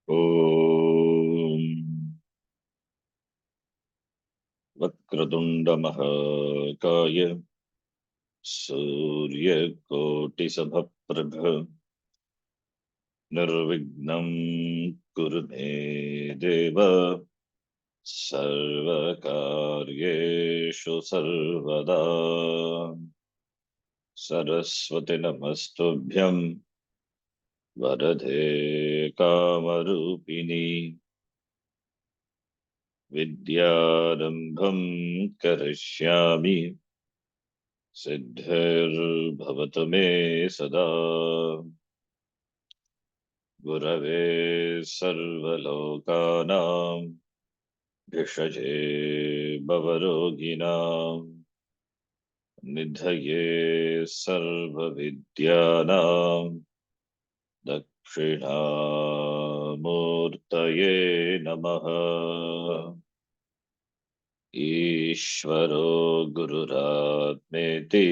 ॐ वक्रतुण्डमहाकाय सूर्यकोटिसमप्रभ निर्विघ्नं कुरु मे देव सर्वकार्येषु सर्वदा सरस्वती नमस्तुभ्यं वरदे कामरूपिणी विद्यारम्भं करिष्यामि सिद्धिर्भवतु मे सदा गुरवे सर्वलोकानां भिषजे भवरोगिणां निधये सर्वविद्यानां दक्षिणामूर्तये नमः। ईश्वरो गुरुरात्मेति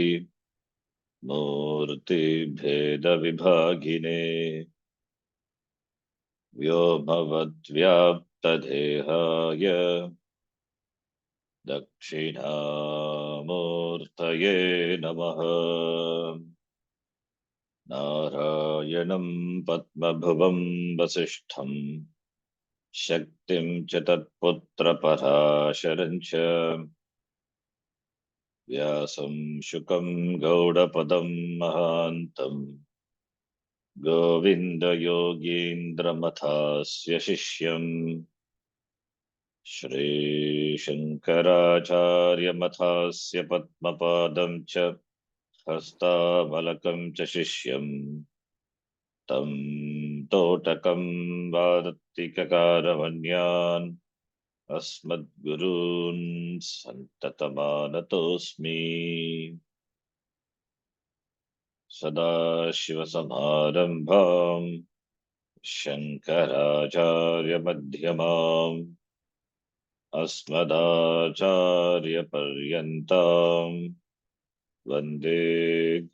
मूर्तिभेदविभागिने व्योमवद्व्याप्तदेहाय दक्षिणामूर्तये नमः। नारायणं पद्मभुवं वसिष्ठं शक्तिं च तत्पुत्रपराशरं च व्यासं शुकं गौडपदं महान्तम् गोविन्दयोगीन्द्रमथास्य शिष्यम् श्रीशङ्कराचार्यमथास्य पद्मपादं च हस्तामलकं च शिष्यम् तं तोटकं वार्तिककारमन्यान् अस्मद्गुरून् सन्ततमानतोऽस्मि। सदाशिवसमारम्भां शङ्कराचार्यमध्यमाम् अस्मदाचार्यपर्यन्तां वन्दे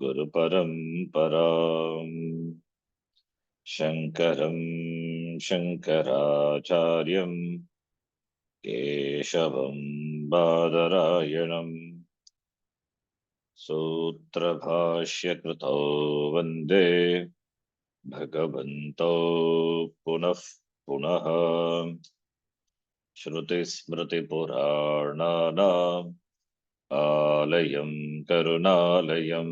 गुरुपरम्पराम्। शङ्करं शङ्कराचार्यं केशवं बादरायणम् सूत्रभाष्यकृतौ वन्दे भगवन्तौ पुनः पुनः। श्रुतिस्मृतिपुराणानाम् आलयं करुणालयं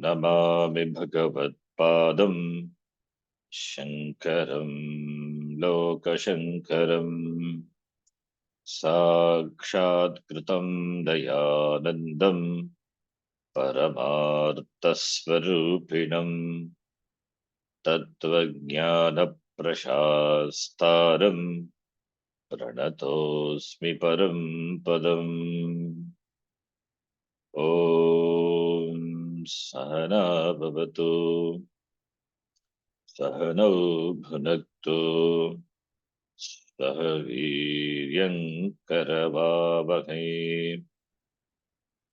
नमामि भगवत्पादं शङ्करं लोकशङ्करम्। साक्षात्कृतं दयानन्दं परमार्थस्वरूपिणं तत्त्वज्ञानप्रशास्तारं प्रणतोऽस्मि परं पदम्। ॐ सहना भवतु सहनौ भुनक्तु सह वीर्यं करवावहै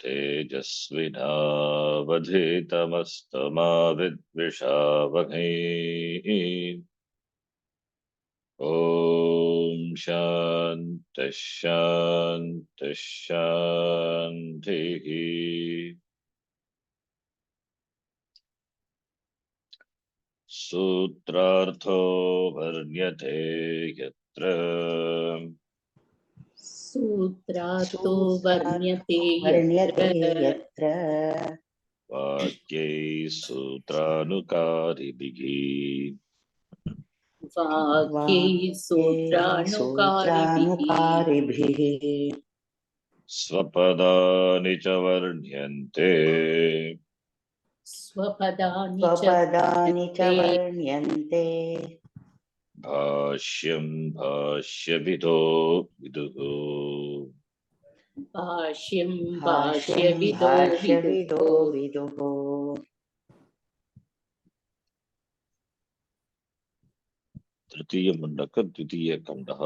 तेजस्विनावधीतमस्तु विद्विषावहै। ॐ शान्तिः शान्तिः शान्तिः। सूत्रार्थो वर्ण्यते यत्र सूत्रातो वर्ण्यते यत्र वाक्यैः सूत्रानुकारिभिः वाक्यैः सूत्रानुकारिभिः स्वपदानि च वर्ण्यन्ते स्वपदानि च वर्ण्यन्ते भाष्यं भाष्यविदो विदुः भाष्यं भाष्यविदो विदुः। तृतीय मुंडक द्वितीय खंडः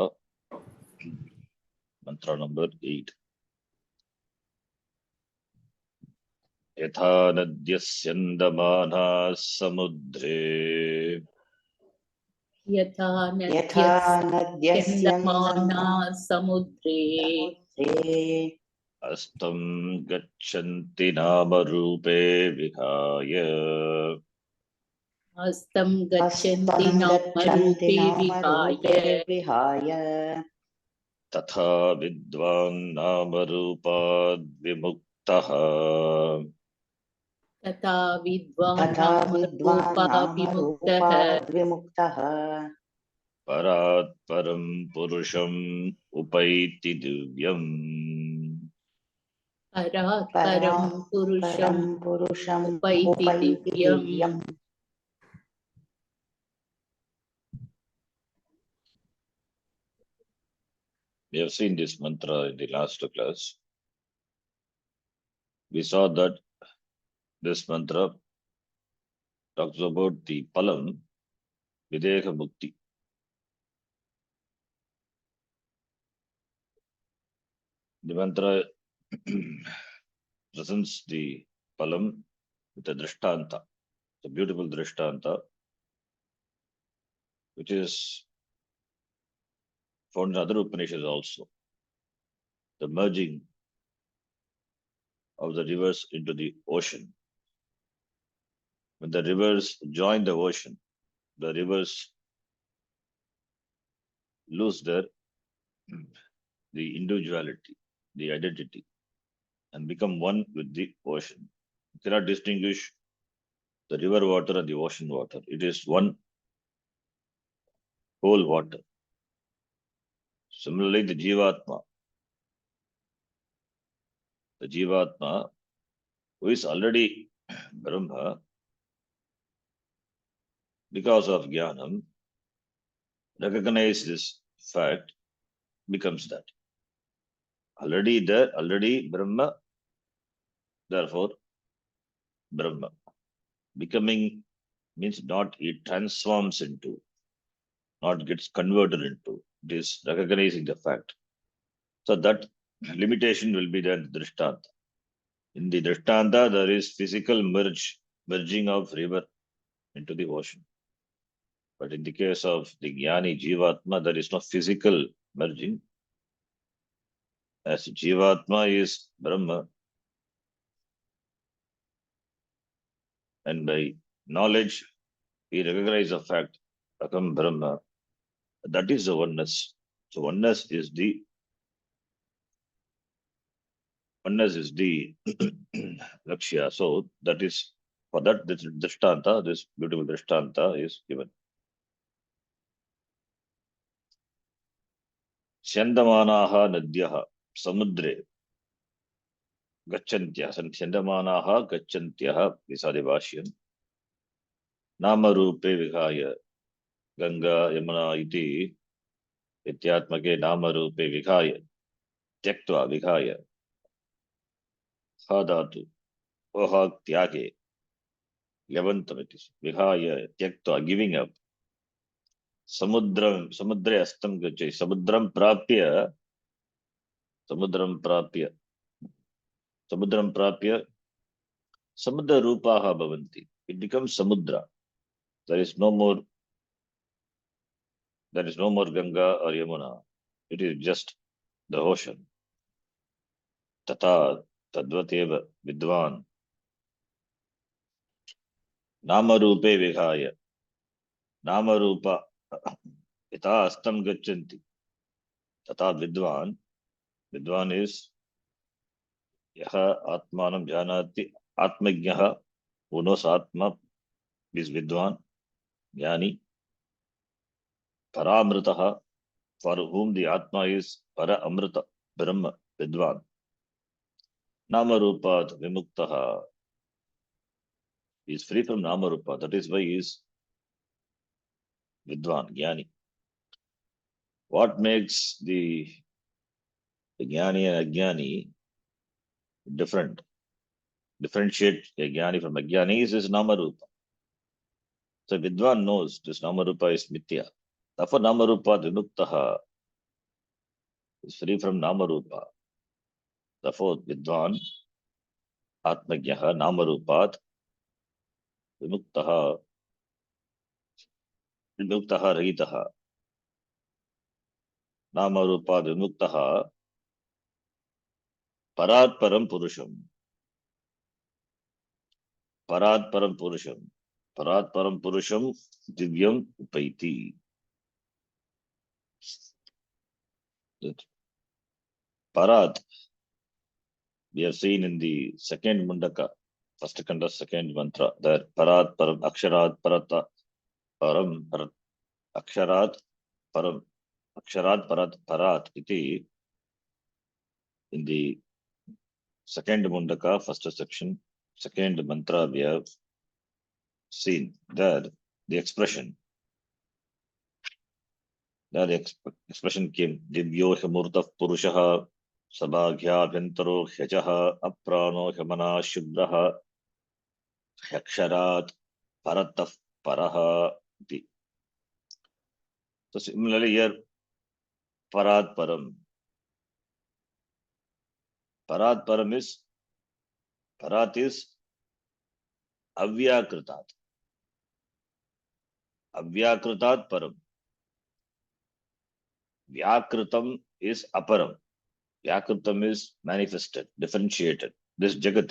मंत्र नंबर 8। यथा नद्यस्यन्दमानाः समुद्रे यथा यथा नद्यस्य नद्यस्यन्दमाना समुद्रे समुद्रे अस्तं गच्छन्ति नामरूपे विहाय हस्तं हस्तं गच्छन्ति गच्छन्ति नामरूपे विहाय नामरूपे विहाय तथा विद्वान् नामरूपाद् विमुक्तः तथा विद्वान् तथा विद्वान् नामरूपः विमुक्तः नामरूपाद् विमुक्तः परात् परं पुरुषम् उपैति दिव्यम् परात् परं परात् पुरुषम् परं पुरुषम् उपैति उपैति दिव्यम् दिव्यम् We have seen this mantra in the last class. We saw that this mantra talks about the palam, videha mukti. The mantra presents the palam with a drishtanta. It's a beautiful drishtanta, which is found in other Upanishads also. The merging of the rivers into the ocean. When the rivers join the ocean, the rivers lose their the individuality, the identity, and become one with the ocean. You cannot distinguish the river water and the ocean water. It is one whole water. Similarly, the Jivatma, who is already Brahma, because of Jnanam, recognize this fact, becomes that. Already there, already Brahma, therefore Brahma. Becoming means not it transforms into, not gets converted into. It is recognizing the fact. So that limitation will be there in the Drishtanta. In the Drishtanta, there is physical merging of river into the ocean. But in the case of the Jnani Jivatma, there is no physical merging. As Jivatma is Brahma, and by knowledge, he recognizes the fact, Akam Brahma. That is the oneness. So oneness is the Lakshya. So that is for that this Drishtanta, this beautiful Drishtanta is given. Chandamanaha Nadyaha Samudre Gachantyah. Chandamanaha Gachantyah Visadivashyam. Nama Rupe Vihaya Ganga Yamuna iti Ityatmake Nama Rupe Vihaya Tyaktva Vihaya Hadatu Oha Tyage Levantam it is Vihaya Tyaktva giving up Samudre Astam Gachay Samudram Prapya Samudra Rupaha Bhavanti. It becomes Samudra. There is no more Ganga or Yamuna. It is just the ocean. Tata Tadvateva Vidwan Namarupe Vihaya Namarupa Ita Astam Gachanti. Tata Vidwan is Yaha Atmanam Janati Atmajnaha, who knows Atma is Vidwan, Jnani, Paramritaha, for whom the Atma is Para Amrita, Brahma, Vidwan. Namarupat Vimuktaha is free from Namarupa. That is why he is Vidwan, Jnani. What makes the Jnani and Ajnani different? Differentiate a Jnani from Ajnani is his Namarupa. So Vidwan knows this Namarupa is Mithya. Therefore Namarupa Vimuktaha is free from Namarupa. Therefore Vidwan Atmajnaha Namarupat Vimuktaha विमुक्तः रहितः नामरूपाद् विमुक्तः परात् परं पुरुषं परात् परं पुरुषं परात् परं पुरुषं दिव्यम् उपैति parat we have seen in the second mundaka first kanda second mantra that parat param aksharat parata param parat aksharat param aksharat parat parat iti in the second mundaka first section second mantra we have seen that the expression that the expression came divyo himurta purushah sabhagyabhyantaro hyajah aprano himana shubrah aksharat paratah paraha iti. So similarly here parat param parat param is parat is avyakritat avyakritat param vyakritam is aparam vyakritam is manifested differentiated this jagat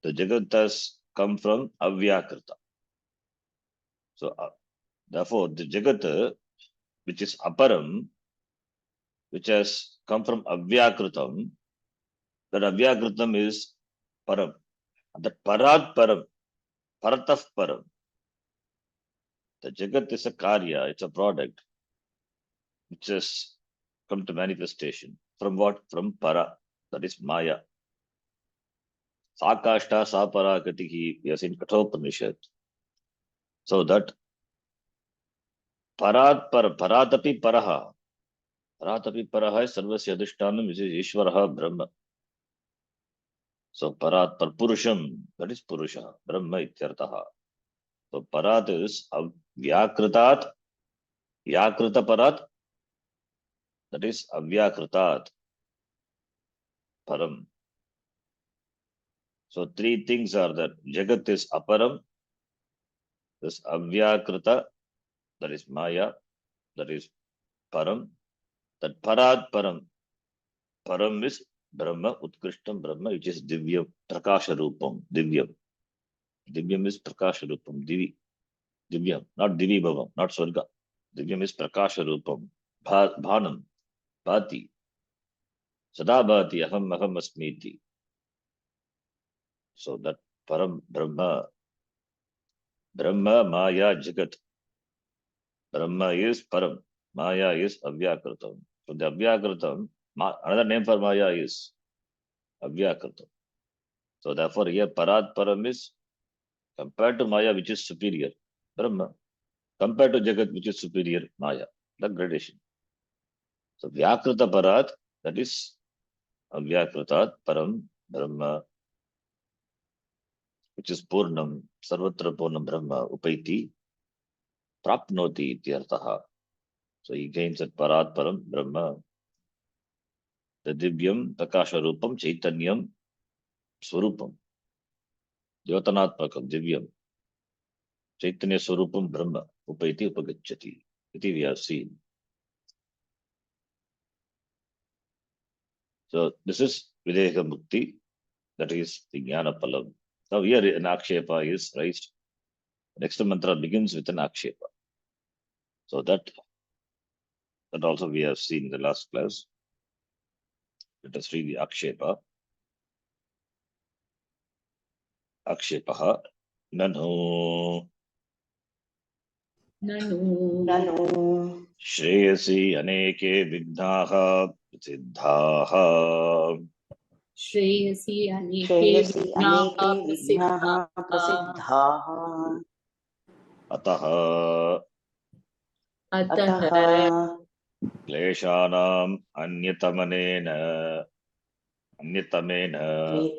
the jagat has come from avyakrita so therefore the jagat which is aparam which has come from avyakritam that avyakritam is param that parat param parataf param the jagat is a karya it's a product which has come to manifestation from what from para that is maya sakashta sapara gatihi yes in kathopanishad so that paratapi paraha is sarvasya adhishtanam which is ishvaraha brahma so parat par purusham that is purusha brahma ityartha so parat is vyakritat vyakrita parat that is avyakritat param so three things are there jagat is aparam this avyakrita that is maya that is param that parat param param is brahma utkrishtam brahma which is divyam prakasha rupam divyam is prakasha rupam divyam not divi bhavam not swarga divyam is prakasha rupam bhanam bhati sada bhati aham asmiti so that param brahma maya jagat brahma is param maya is avyakritam so the avyakritam another name for maya is avyakritam so therefore here parat param is compared to maya which is superior brahma compared to jagat which is superior maya the gradation so vyakrita parat that is avyakritat param brahma which is purnam sarvatra purnam brahma upaiti prapnoti ityartha so he gains at parat param brahma the divyam prakasha rupam chaitanyam swarupam jyotanatmakam divyam chaitanya swarupam brahma upaiti upagacchati iti we have seen. So this is Videka Mukti, that is the Jnana Palam. Now here an Akshepa is raised. Next mantra begins with an Akshepa. So that also we have seen in the last class. Let us read the Akshepa. Akshepaha Nanu Nanu ननु Shreyasi Aneke Vignaha Siddhaha श्रेयसि अनेके श्रेयसि विघ्नाः अनेके विघ्नाः प्रसिद्धाः प्रसिद्धाः Ataha अतः अतः Kleshanam Anyatamena clay-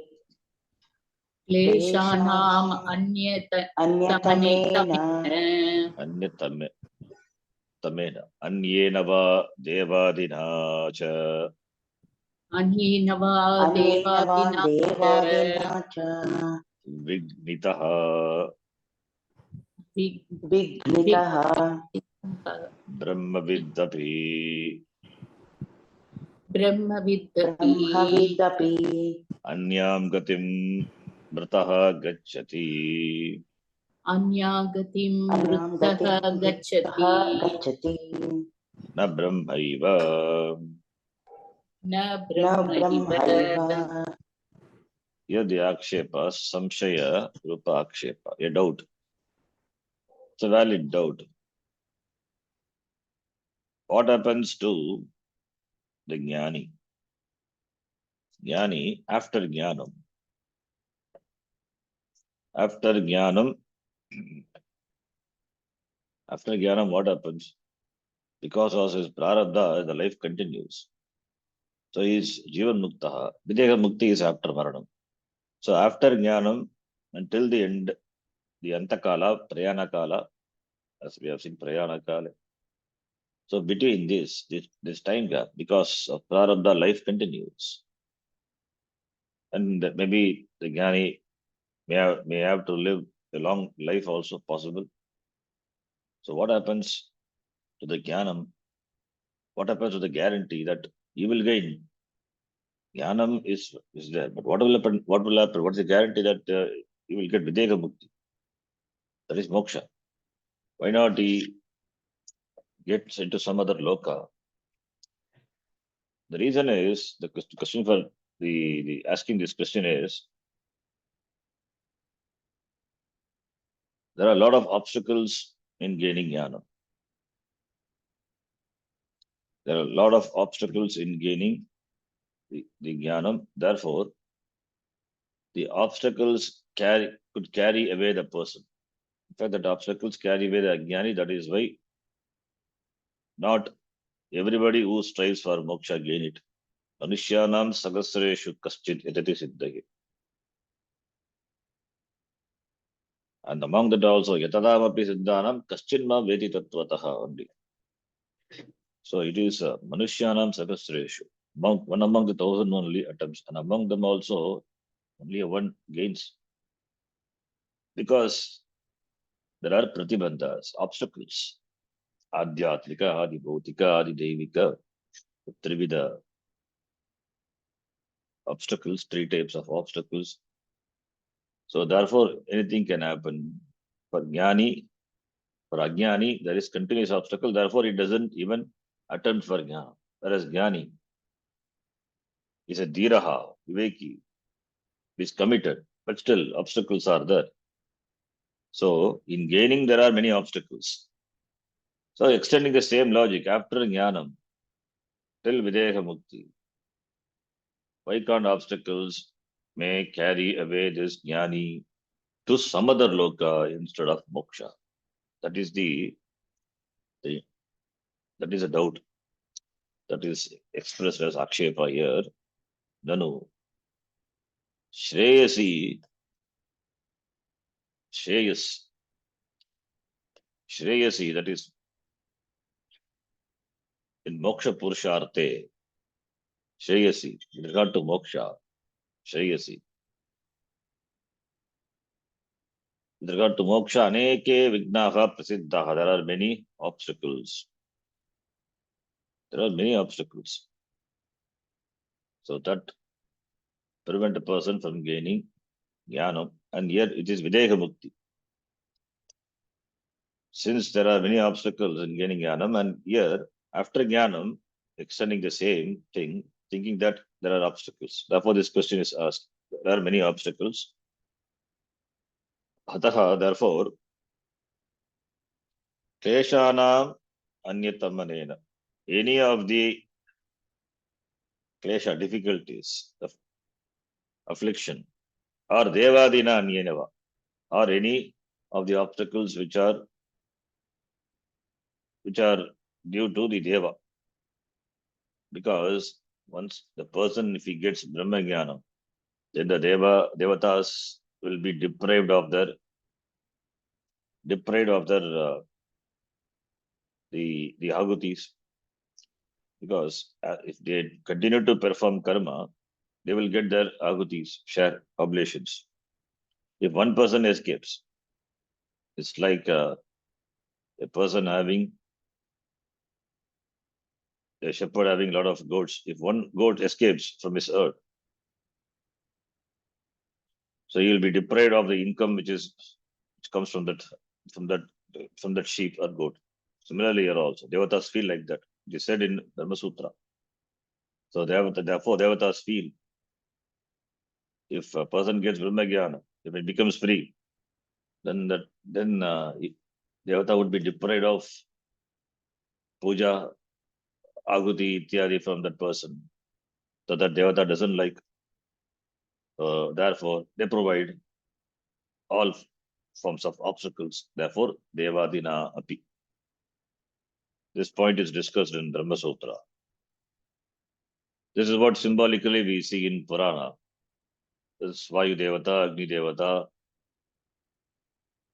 क्लेशानाम् अन्यतमेन Anyatame अन्येन वा देवादिना च अन्येन वा अन्येन वा देवादिना च देवादिना च विघ्नितः Vignitaha. Brahmaviddapi Brahmaviddapi Brahmavidapi. Anyam gatim mrataha gacchati Anyagatim Anyam gatim Vrittaha vrittaha Gacchati gacchati. na brahmaiva. Na Na Brahmaiva. brahmaiva. Here the akshepa, samshaya, rupa akshepa, a doubt. It's a valid doubt. What happens to the jnani? Jnani, after jnanam. After jnanam, what happens? Because of his prarabdha, the life continues. So he is jivan muktaha. Videha mukti is after maranam. So after jnanam, until the end, the antakala, prayana kala, as we have seen prayana kala. So between this time gap, because of prarabdha, life continues. And maybe the jnani may have to live a long life also possible. So what happens to the jnanam? What happens to the guarantee that you will gain? Jnanam is there, but what will happen? What will happen? What is the guarantee that you will get Videka Mukti? That is moksha. Why not he gets into some other loka? The reason is the question for the asking this question is there are a lot of obstacles in gaining jnana. There are a lot of obstacles in gaining the jnanam. Therefore, the obstacles could carry away the person. In fact, that obstacles carry away the jnani. That is why not everybody who strives for moksha gain it. Manusyanam sagasreshu kaschid yatati siddhahi. And among that also, yatadamapi siddhanam kaschinma vedi tattvataha only. So it is Manusyanam sagasreshu. One among the 1,000 only attempts, and among them also only one gains. Because there are pratibandhas, obstacles. Adhyatmika, adi bhautika, adi devika, trivida obstacles, three types of obstacles. So therefore, anything can happen. For jnani, for ajnani, there is continuous obstacle. Therefore, it doesn't even attempt for jnana. Whereas jnani is a dhiraha, viveki, is committed, but still obstacles are there. So in gaining, there are many obstacles. So extending the same logic after jnanam till videha mukti, why can't obstacles may carry away this jnani to some other loka instead of moksha? That is the that is a doubt that is expressed as akshepa here. Nanu shreyasi shreyas shreyasi, that is in moksha purusharte shreyasi with regard to moksha shreyasi. With regard to moksha, aneke vignaha prasiddhaha. There are many obstacles. There are many obstacles. So that prevent a person from gaining jnanam. And here it is videha mukti. Since there are many obstacles in gaining jnanam, and here after jnanam, extending the same thing, thinking that there are obstacles. Therefore, this question is asked. There are many obstacles. Ataha, therefore, kleshanam anyatamanena. Any of the klesha, difficulties, of affliction, or devadina anyenava, or any of the obstacles which are due to the deva. Because once the person, if he gets Brahma Jnana, then the devatas will be deprived of their the agutis. Because if they continue to perform karma, they will get their agutis, share, oblations. If one person escapes, It's like a person having, a shepherd having a lot of goats. If one goat escapes from his herd, so he will be deprived of the income which comes from that from that sheep or goat. Similarly, here also, devatas feel like that. It is said in Dharma Sutra. So therefore, devatas feel if a person gets Brahmajnana, if it becomes free, then devata would be deprived of puja, aguti, ityadi from that person. So that devata doesn't like. Therefore, they provide all forms of obstacles. Therefore, devadina api. This point is discussed in Brahma Sutra. This is what symbolically we see in Purana. This Vayu Devata, Agni Devata,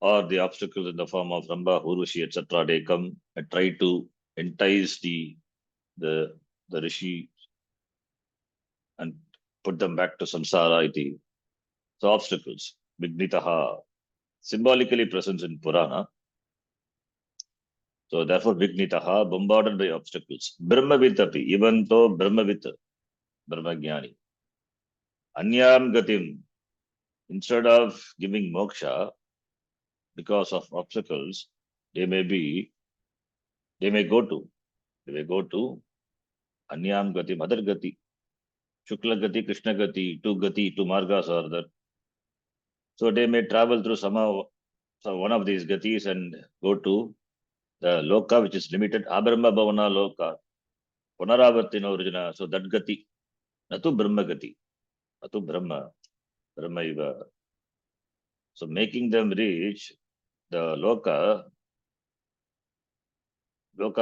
or the obstacles in the form of Ramba, Urushi, etc. They come and try to entice the rishi and put them back to samsara iti. So obstacles, Vignitaha, symbolically present in Purana. So therefore Vignitaha, bombarded by obstacles. Brahmavit api, even though Brahmavit, Brahmajnani. Anyam gatim, instead of giving moksha because of obstacles, they may go to Anyam gatim, other gati. Shukla gati, Krishna gati, two margas are there. So they may travel through one of these gatis and go to the loka which is limited. Abrahma bhavana loka, punaravartina origina. So that gati, natu brahma gati, natu brahma iva. So making them reach the loka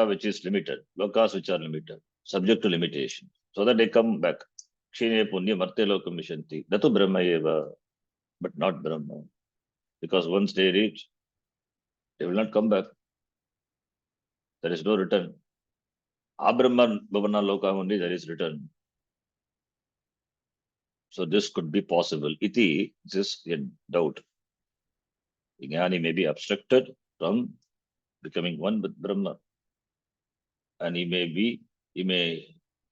which is limited, lokas which are limited, subject to limitation, so that they come back. Kshine punya marte lokam vishanti. Natu brahma eva, but not Brahma. Because once they reach, they will not come back. There is no return. Abrahma bhavana loka only there is return. So this could be possible. Iti, this is a doubt. Jnani may be abstracted from becoming one with Brahma. And he may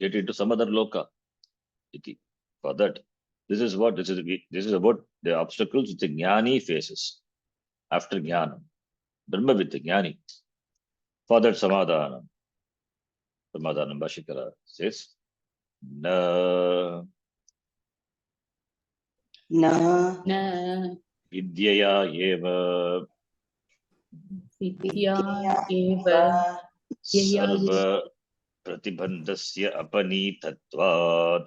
get into some other loka. Iti. For that, this is about the obstacles which the Jnani faces after Jnana. Brahma with the Jnani. For that Samadhanam Bhashikara says, Na Na न Vidyaya eva विद्या एव eva यया Sarva Pratibandasya Apanithatvat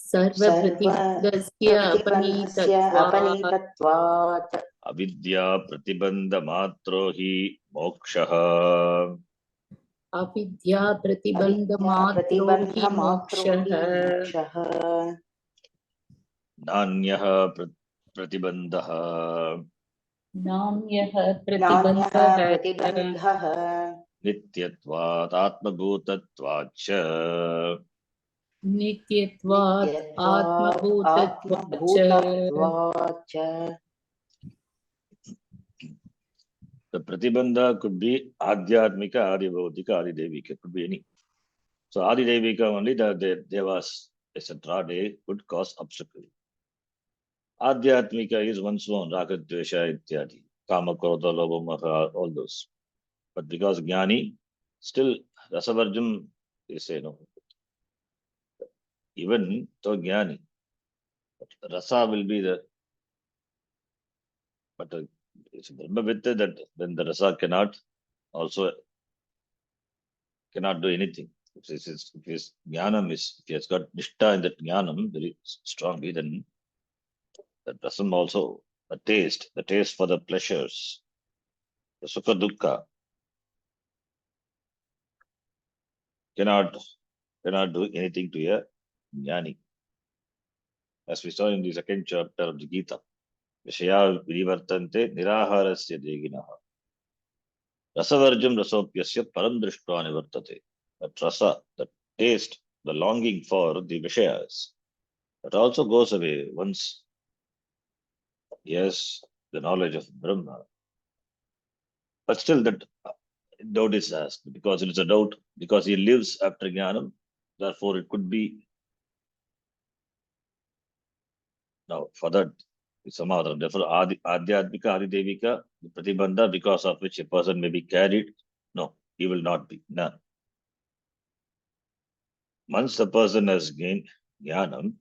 सर्वप्रतिबन्धस्य प्रतिबन्धस्य अपनीतत्वात् अपनीतत्वात् Avidya Pratibandha Matrohi Mokshaha. अविद्या अविद्या प्रतिबन्धमात्रो हि प्रतिबन्धमात्रो मोक्षः हि मोक्षः Nanyaha Pratibandhaha नान्यः नान्यः प्रतिबन्धः प्रतिबन्धः Nityatvat Atmabhutatvacha. नित्यत्वात् नित्यत्वात् आत्मभूतत्वात् च आत्मभूतत्वात् च The Pratibandha could be Adhyatmika, Adibhautika, Adidevika. It could be any. So Adidevika only the Devas, etc. They could cause obstacle. Adhyatmika is one's own, Raga, Dvesha, Ityadi. Kama, Krodha, Lobha, Maha, all those. But because Jnani, still Rasavarjam, they say no. Even though Jnani, Rasa will be the, but it's Brahmavitta that when the Rasa cannot do anything. If his jnanam if he has got nishtha in that jnanam very strongly, then that rasam also, the taste for the pleasures, the sukha dukkha, cannot do anything to a jnani. As we saw in the second chapter of the Gita, Vishaya Vivartante Niraharasya Deginaha. Rasavarjam Rasopyasya Param Drishtva Nivartate. That rasa, the taste, the longing for the Vishayas, that also goes away once. Yes, the knowledge of Brahma. But still that doubt is asked because it is a doubt, because he lives after Jnanam. Therefore, it could be. Now, for that, some other. Therefore, Adhyatmika, Adidevika, the Pratibandha, because of which a person may be carried. No, he will not be. None. Once the person has gained Jnanam,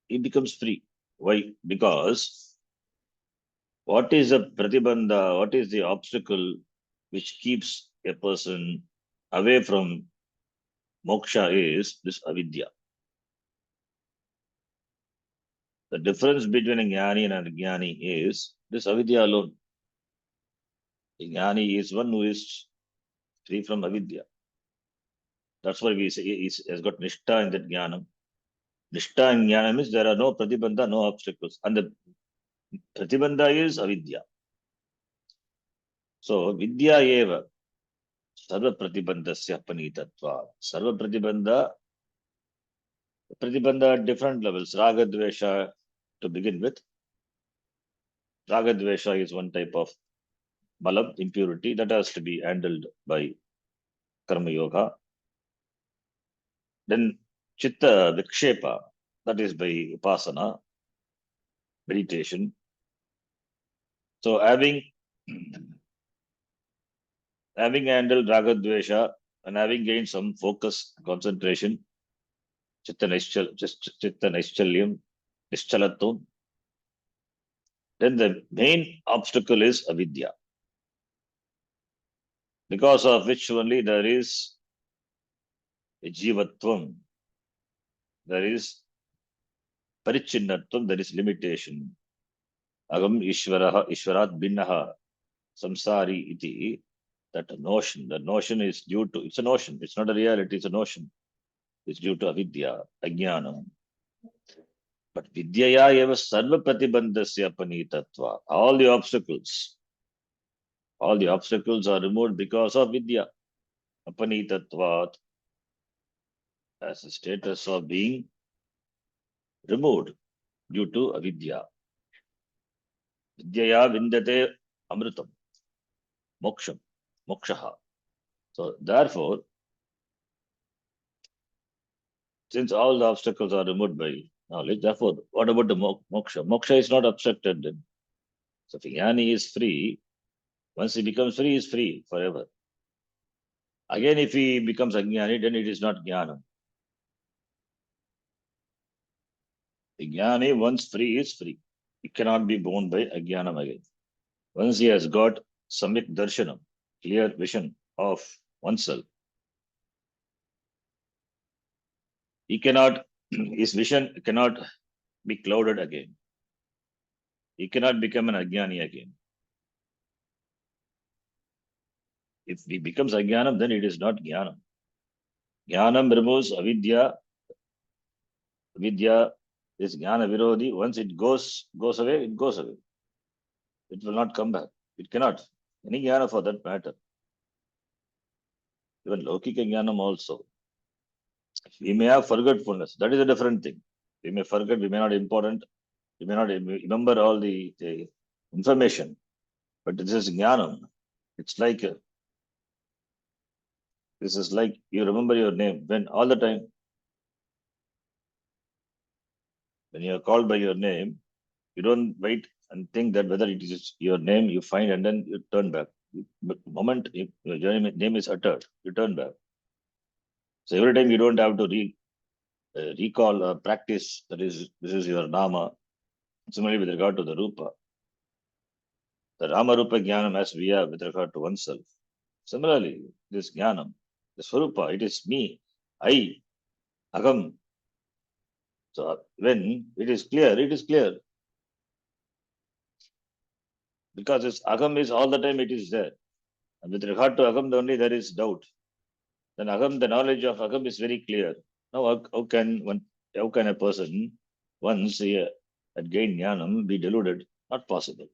he becomes free. Why? Because what is a Pratibandha? What is the obstacle which keeps a person away from moksha is this avidya. The difference between a jnani and a jnani is this avidya alone. A jnani is one who is free from avidya. That's why we say he has got nishtha in that jnanam. Nishtha in jnana means there are no pratibandha, no obstacles. And the pratibandha is avidya. So vidya eva sarva pratibandhasya panitatva. Sarva pratibandha at different levels. Raga dvesha to begin with. Raga dvesha is one type of malam, impurity, that has to be handled by karma yoga. Then chitta vikshepa, that is by upasana, meditation. So having handled raga dvesha and having gained some focus, concentration, chitta nischchalyam, nischalatum, then the main obstacle is avidya, because of which only there is a jivatvam, there is parichinnatvam, there is limitation. Agam ishvarat binnaha samsari iti, that notion, the notion is due to, it's a notion, it's not a reality, it's a notion. It's due to avidya, ajnanam. But vidyaya eva sarva pratibandhasya panitatva. All the obstacles are removed because of vidya. Apanitatvat, as a status of being removed due to avidya. Vidyaya vindate amritam, moksham, mokshaha. So therefore, since all the obstacles are removed by knowledge, therefore, what about the moksha? Moksha is not obstructed then. So if jnani is free, once he becomes free, he is free forever. Again, if he becomes ajnani, then it is not jnanam. The jnani, once free, is free. He cannot be bound by ajnanam again. Once he has got samyak darshanam, clear vision of oneself, he cannot, his vision cannot be clouded again. He cannot become an ajnani again. If he becomes ajnanam, then it is not jnanam. Jnanam removes avidya. Avidya is jnana virodhi. Once it goes away, it goes away. It will not come back. It cannot. Any jnana for that matter. Even Lokika jnanam also. We may have forgetfulness. That is a different thing. We may forget, we may not important, we may not remember all the information. But this is jnanam. It's like, this is like you remember your name when all the time. When you are called by your name, you don't wait and think that whether it is your name you find and then you turn back. But the moment your name is uttered, you turn back. So every time you don't have to recall or practice that is, this is your nama. Similarly, with regard to the rupa, the Rama Rupa Jnanam as we have with regard to oneself. Similarly, this Jnanam, the Swarupa, it is me, I, Agam. So when it is clear, it is clear. Because this Agam is all the time it is there. And with regard to Agam, only there is doubt. Then Agam, the knowledge of Agam is very clear. Now, how can a person, once he had gained Jnanam, be deluded? Not possible.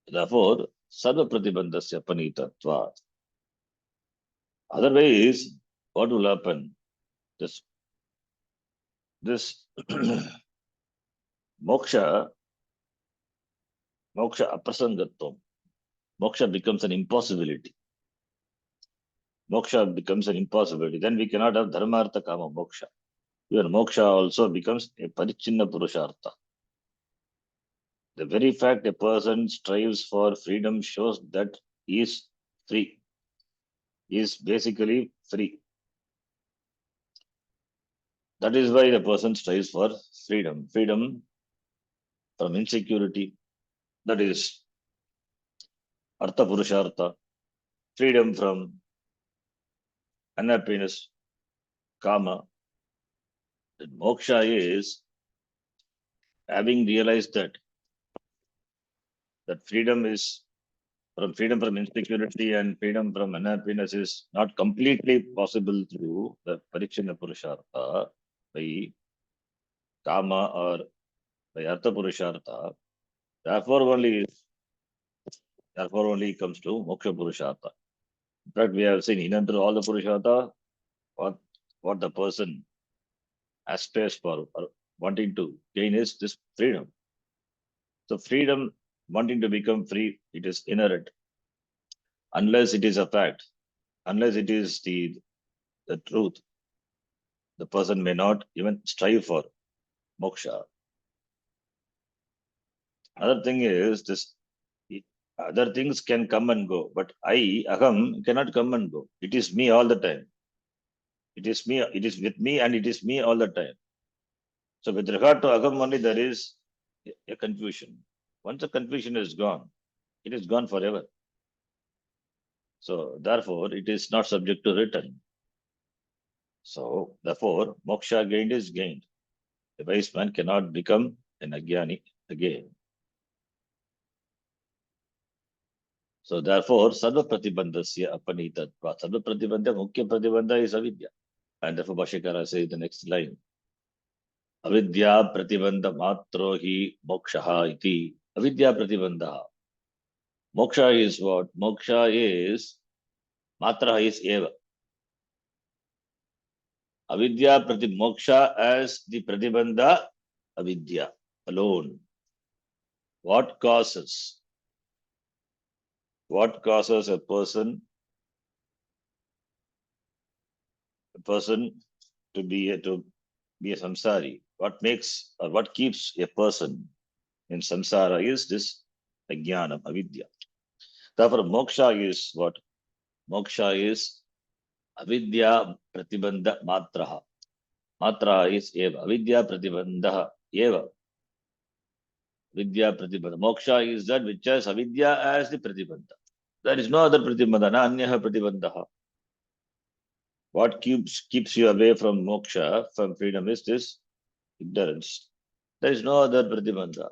Therefore, Sarva Pratibandhasya Panitatva. Otherwise, what will happen? This Moksha aprasangatvam. Moksha becomes an impossibility. Moksha becomes an impossibility. Then we cannot have dharmartha kama moksha. Even moksha also becomes a parichinna purushartha. The very fact a person strives for freedom shows that he is free. He is basically free. That is why the person strives for freedom. Freedom from insecurity. That is artha purushartha. Freedom from unhappiness, kama. And moksha is having realized that freedom from insecurity and freedom from unhappiness is not completely possible through the parichinna purushartha by kama or by artha purushartha. Therefore only comes to moksha purushartha. In fact, we have seen in through all the purushartha what the person aspires for or wanting to gain is this freedom. So freedom, wanting to become free, it is inherent. Unless it is a fact, unless it is the truth, the person may not even strive for moksha. Other thing is this: other things can come and go, but aham, cannot come and go. It is me all the time. It is me. It is with me, and it is me all the time. So, with regard to aham only, there is a confusion. Once the confusion is gone, it is gone forever. So, therefore, it is not subject to return. So, therefore, moksha gained is gained. A wise man cannot become an agyani again. So, therefore, sarva pratibandhasya apanitatva. Sarva pratibandha, mukhya pratibandha is avidya. And therefore, Bhashyakara says the next line. Avidya pratibandha matro hi mokshaha iti. Avidya pratibandha. Moksha is what? Moksha is, matra is eva. Avidya prati moksha as the pratibandha, avidya alone. What causes a person to be a samsari? What makes or what keeps a person in samsara is this ajnanam, avidya. Therefore, moksha is what? Moksha is avidya pratibandha matraha. Matra is eva. Avidya pratibandha eva. Vidya pratibandha. Moksha is that which has avidya as the pratibandha. There is no other pratibandha, na anyaha pratibandha. What keeps you away from moksha, from freedom, is this ignorance. There is no other pratibandha.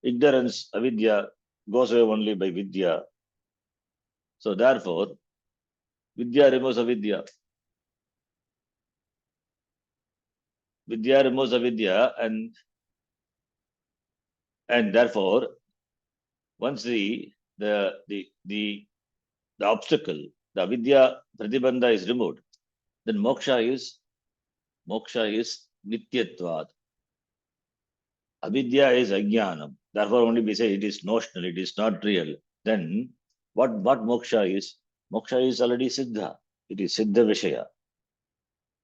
Ignorance, avidya, goes away only by vidya. So therefore, vidya removes avidya. Vidya removes avidya, and therefore, once the obstacle, the avidya pratibandha is removed, then moksha is nityatvad. Avidya is ajnanam. Therefore, only we say it is notional, it is not real. Then what moksha is? Moksha is already siddha. It is siddha vishaya.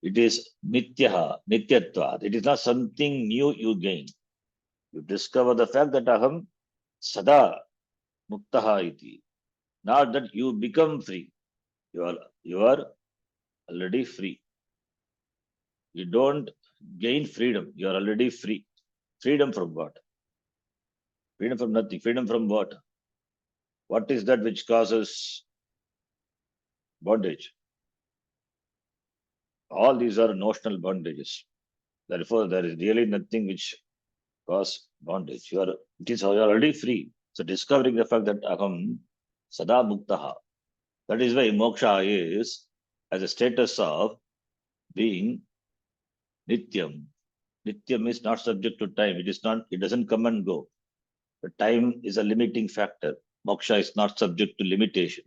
It is nityatvad. It is not something new you gain. You discover the fact that aham sada muktaha iti. Not that you become free. You are already free. You don't gain freedom. You are already free. Freedom from what? Freedom from nothing. Freedom from what? What is that which causes bondage? All these are notional bondages. Therefore, there is really nothing which causes bondage. You are already free. So discovering the fact that aham sada muktaha. That is why moksha is as a status of being nityam. Nityam is not subject to time. It doesn't come and go. The time is a limiting factor. Moksha is not subject to limitation.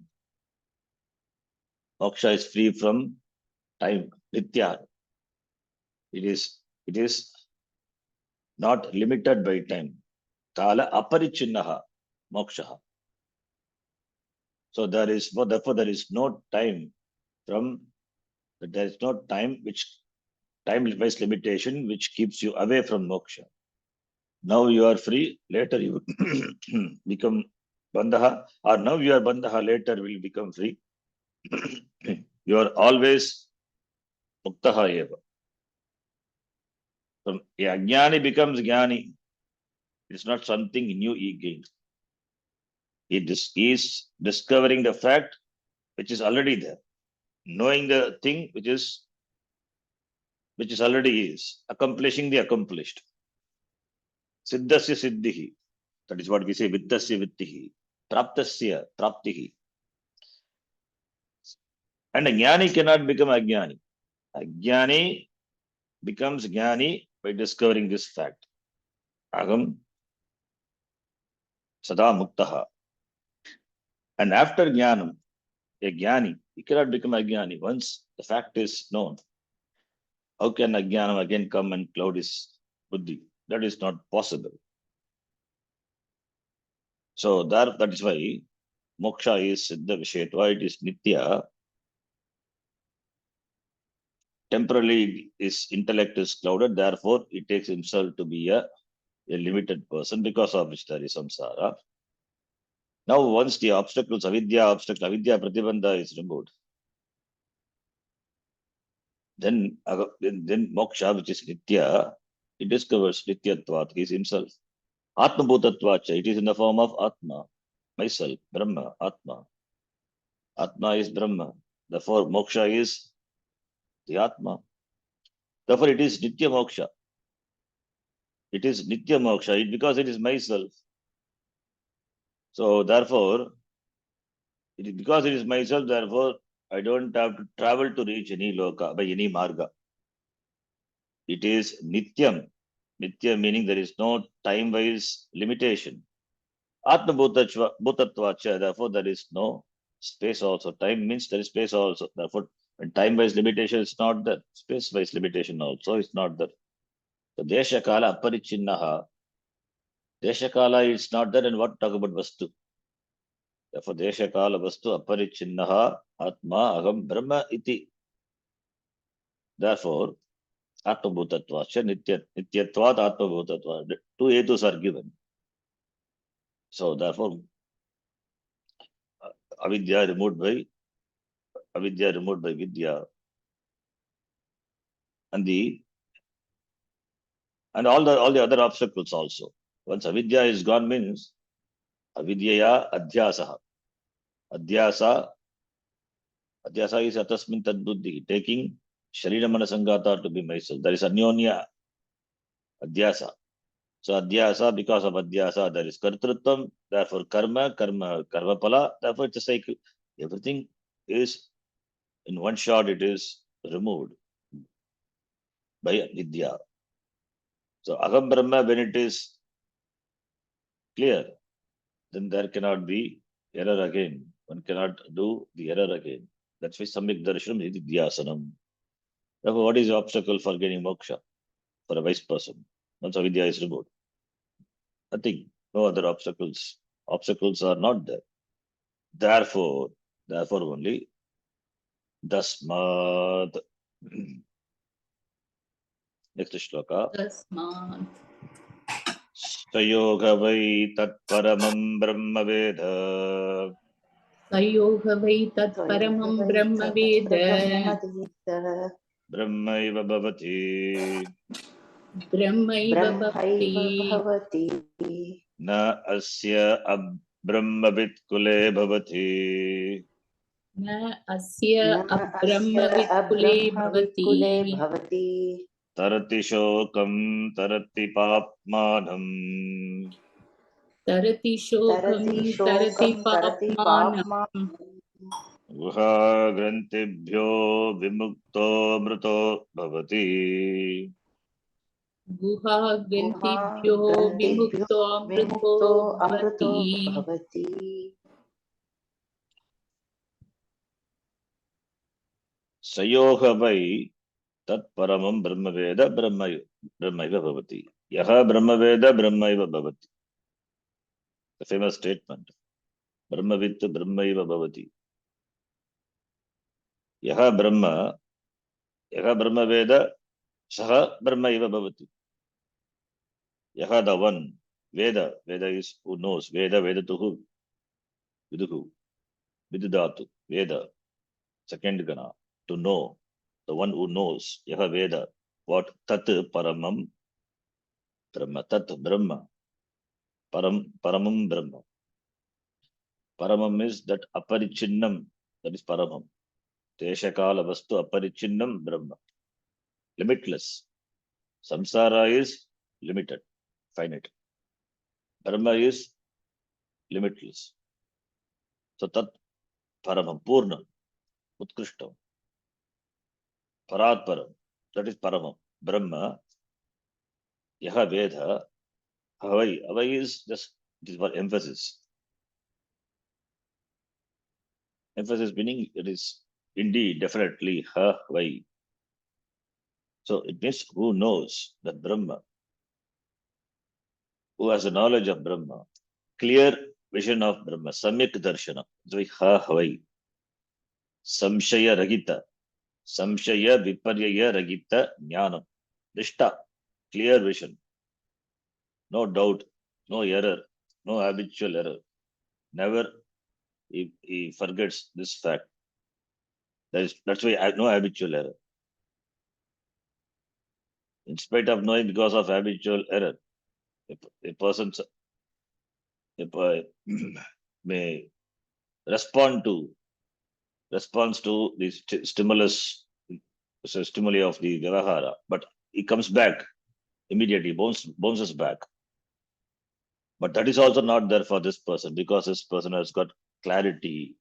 Moksha is free from time. Nitya. It is not limited by time. Kala aparichinnaha moksha. So therefore there is no time there is no time-based limitation which keeps you away from moksha. Now you are free, later you become bandha, or now you are bandha, later will become free. You are always muktaha eva. From jnani becomes jnani. It's not something new he gains. He is discovering the fact which is already there, knowing the thing which already is, accomplishing the accomplished. Siddhasya siddhihi. That is what we say, vittasya vittihi. Praptasya praptihi. And a jnani cannot become ajnani. Ajnani becomes jnani by discovering this fact. Aham sada muktaha. And after jnanam, a jnani, he cannot become ajnani. Once the fact is known, how can ajnanam again come and cloud his buddhi? That is not possible. So that is why moksha is siddha vishayatva, it is nitya. Temporarily his intellect is clouded, therefore he takes himself to be a limited person, because of which there is samsara. Now once the avidya pratibandha is removed, then moksha, which is nitya, he discovers nityatvat, he is himself. Atma bhutatvacha, it is in the form of atma, myself, brahma, atma. Atma is brahma, therefore moksha is the atma. Therefore it is nitya moksha. It is nitya moksha because it is myself. So therefore, because it is myself, therefore I don't have to travel to reach any loka by any marga. It is nityam. Nitya meaning there is no time-wise limitation. Atma bhutatvacha, therefore there is no space also. Time means there is space also. Therefore, when time-wise limitation is not there, space-wise limitation also is not there. So desha kala aparichinnaha. Desha kala is not there, and what talk about vastu? Therefore, desha kala vastu aparichinnaha atma aham brahma iti. Therefore, Atma bhutatvacha nityatvat atma bhutatva. Two hetus are given. So therefore, avidya removed by vidya, and all the other obstacles also. Once avidya is gone means avidyaya adhyasa. Adhyasa is atasmin tad buddhi, taking sharira manasangata to be myself. There is anyonya adhyasa. So adhyasa, because of adhyasa, there is kartrutvam, therefore karma pala, therefore it's a cycle. Everything is in one shot, it is removed by vidya. So aham brahma, when it is clear, then there cannot be error again. One cannot do the error again. That's why samyak darshanam is vidyasanam. Therefore, what is the obstacle for getting moksha for a wise person? Once avidya is removed, nothing, no other obstacles. Obstacles are not there. Therefore only dasmat. Next shloka. Tasmat. Sayoga vai tat paramam brahma veda. Sayoga vai tat paramam brahma veda. Brahmaiva bhavati. Brahmaiva bhakti. bhavati. Na asya brahmavit kule bhavati. Na asya न abrahma अस्य vitkule अब्रह्मवित्कुले bhavati. भवति Tarati shokam tarati papmanam. Tarati तरति shokam tarati शोकं तरति papmanam. पाप्मा Guha grantibhyo vimukto mruto bhavati. Guha गुहा grantibhyo ग्रन्थिभ्यो vimukto विमुक्तो amrito अमृतो bhavati. भवति Sayoga vai tat paramam brahma veda brahmaiva bhavati. Yaha Brahmaveda Brahmaiva Bhavati. The famous statement. Brahmavit Brahmaiva Bhavati. Yaha Brahmaveda Saha Brahmaiva Bhavati. Yaha the one. Veda is who knows. Vedatuhu. Viduhu. Vidudatu. Veda. Second Gana. To know. The one who knows. Yaha Veda. What? Tat Paramam Brahma. Tat Brahma. Paramam Brahma. Paramam is that aparichinnam. That is Paramam. Teshakala Vastu aparichinnam Brahma. Limitless. Samsara is limited, finite. Brahma is limitless. So Tat Paramam, Purna, Utkrishtam, Parat Param. That is Paramam. Brahma, Yaha Veda, Havai. Havai is just, it is for emphasis. Emphasis meaning it is indeed, definitely, Havai. So it means who knows that Brahma, who has the knowledge of Brahma, clear vision of Brahma, Samyak Darshana. So Havai. Samshaya Ragita. Samshaya Viparyaya Ragita Jnanam. Nishta. Clear vision. No doubt. No error. No habitual error. Never he forgets this fact. That's why no habitual error. In spite of knowing because of habitual error, a person may responds to the stimuli of the Vyavahara, but he comes back immediately, bounces back. But that is also not there for this person because this person has got clarity,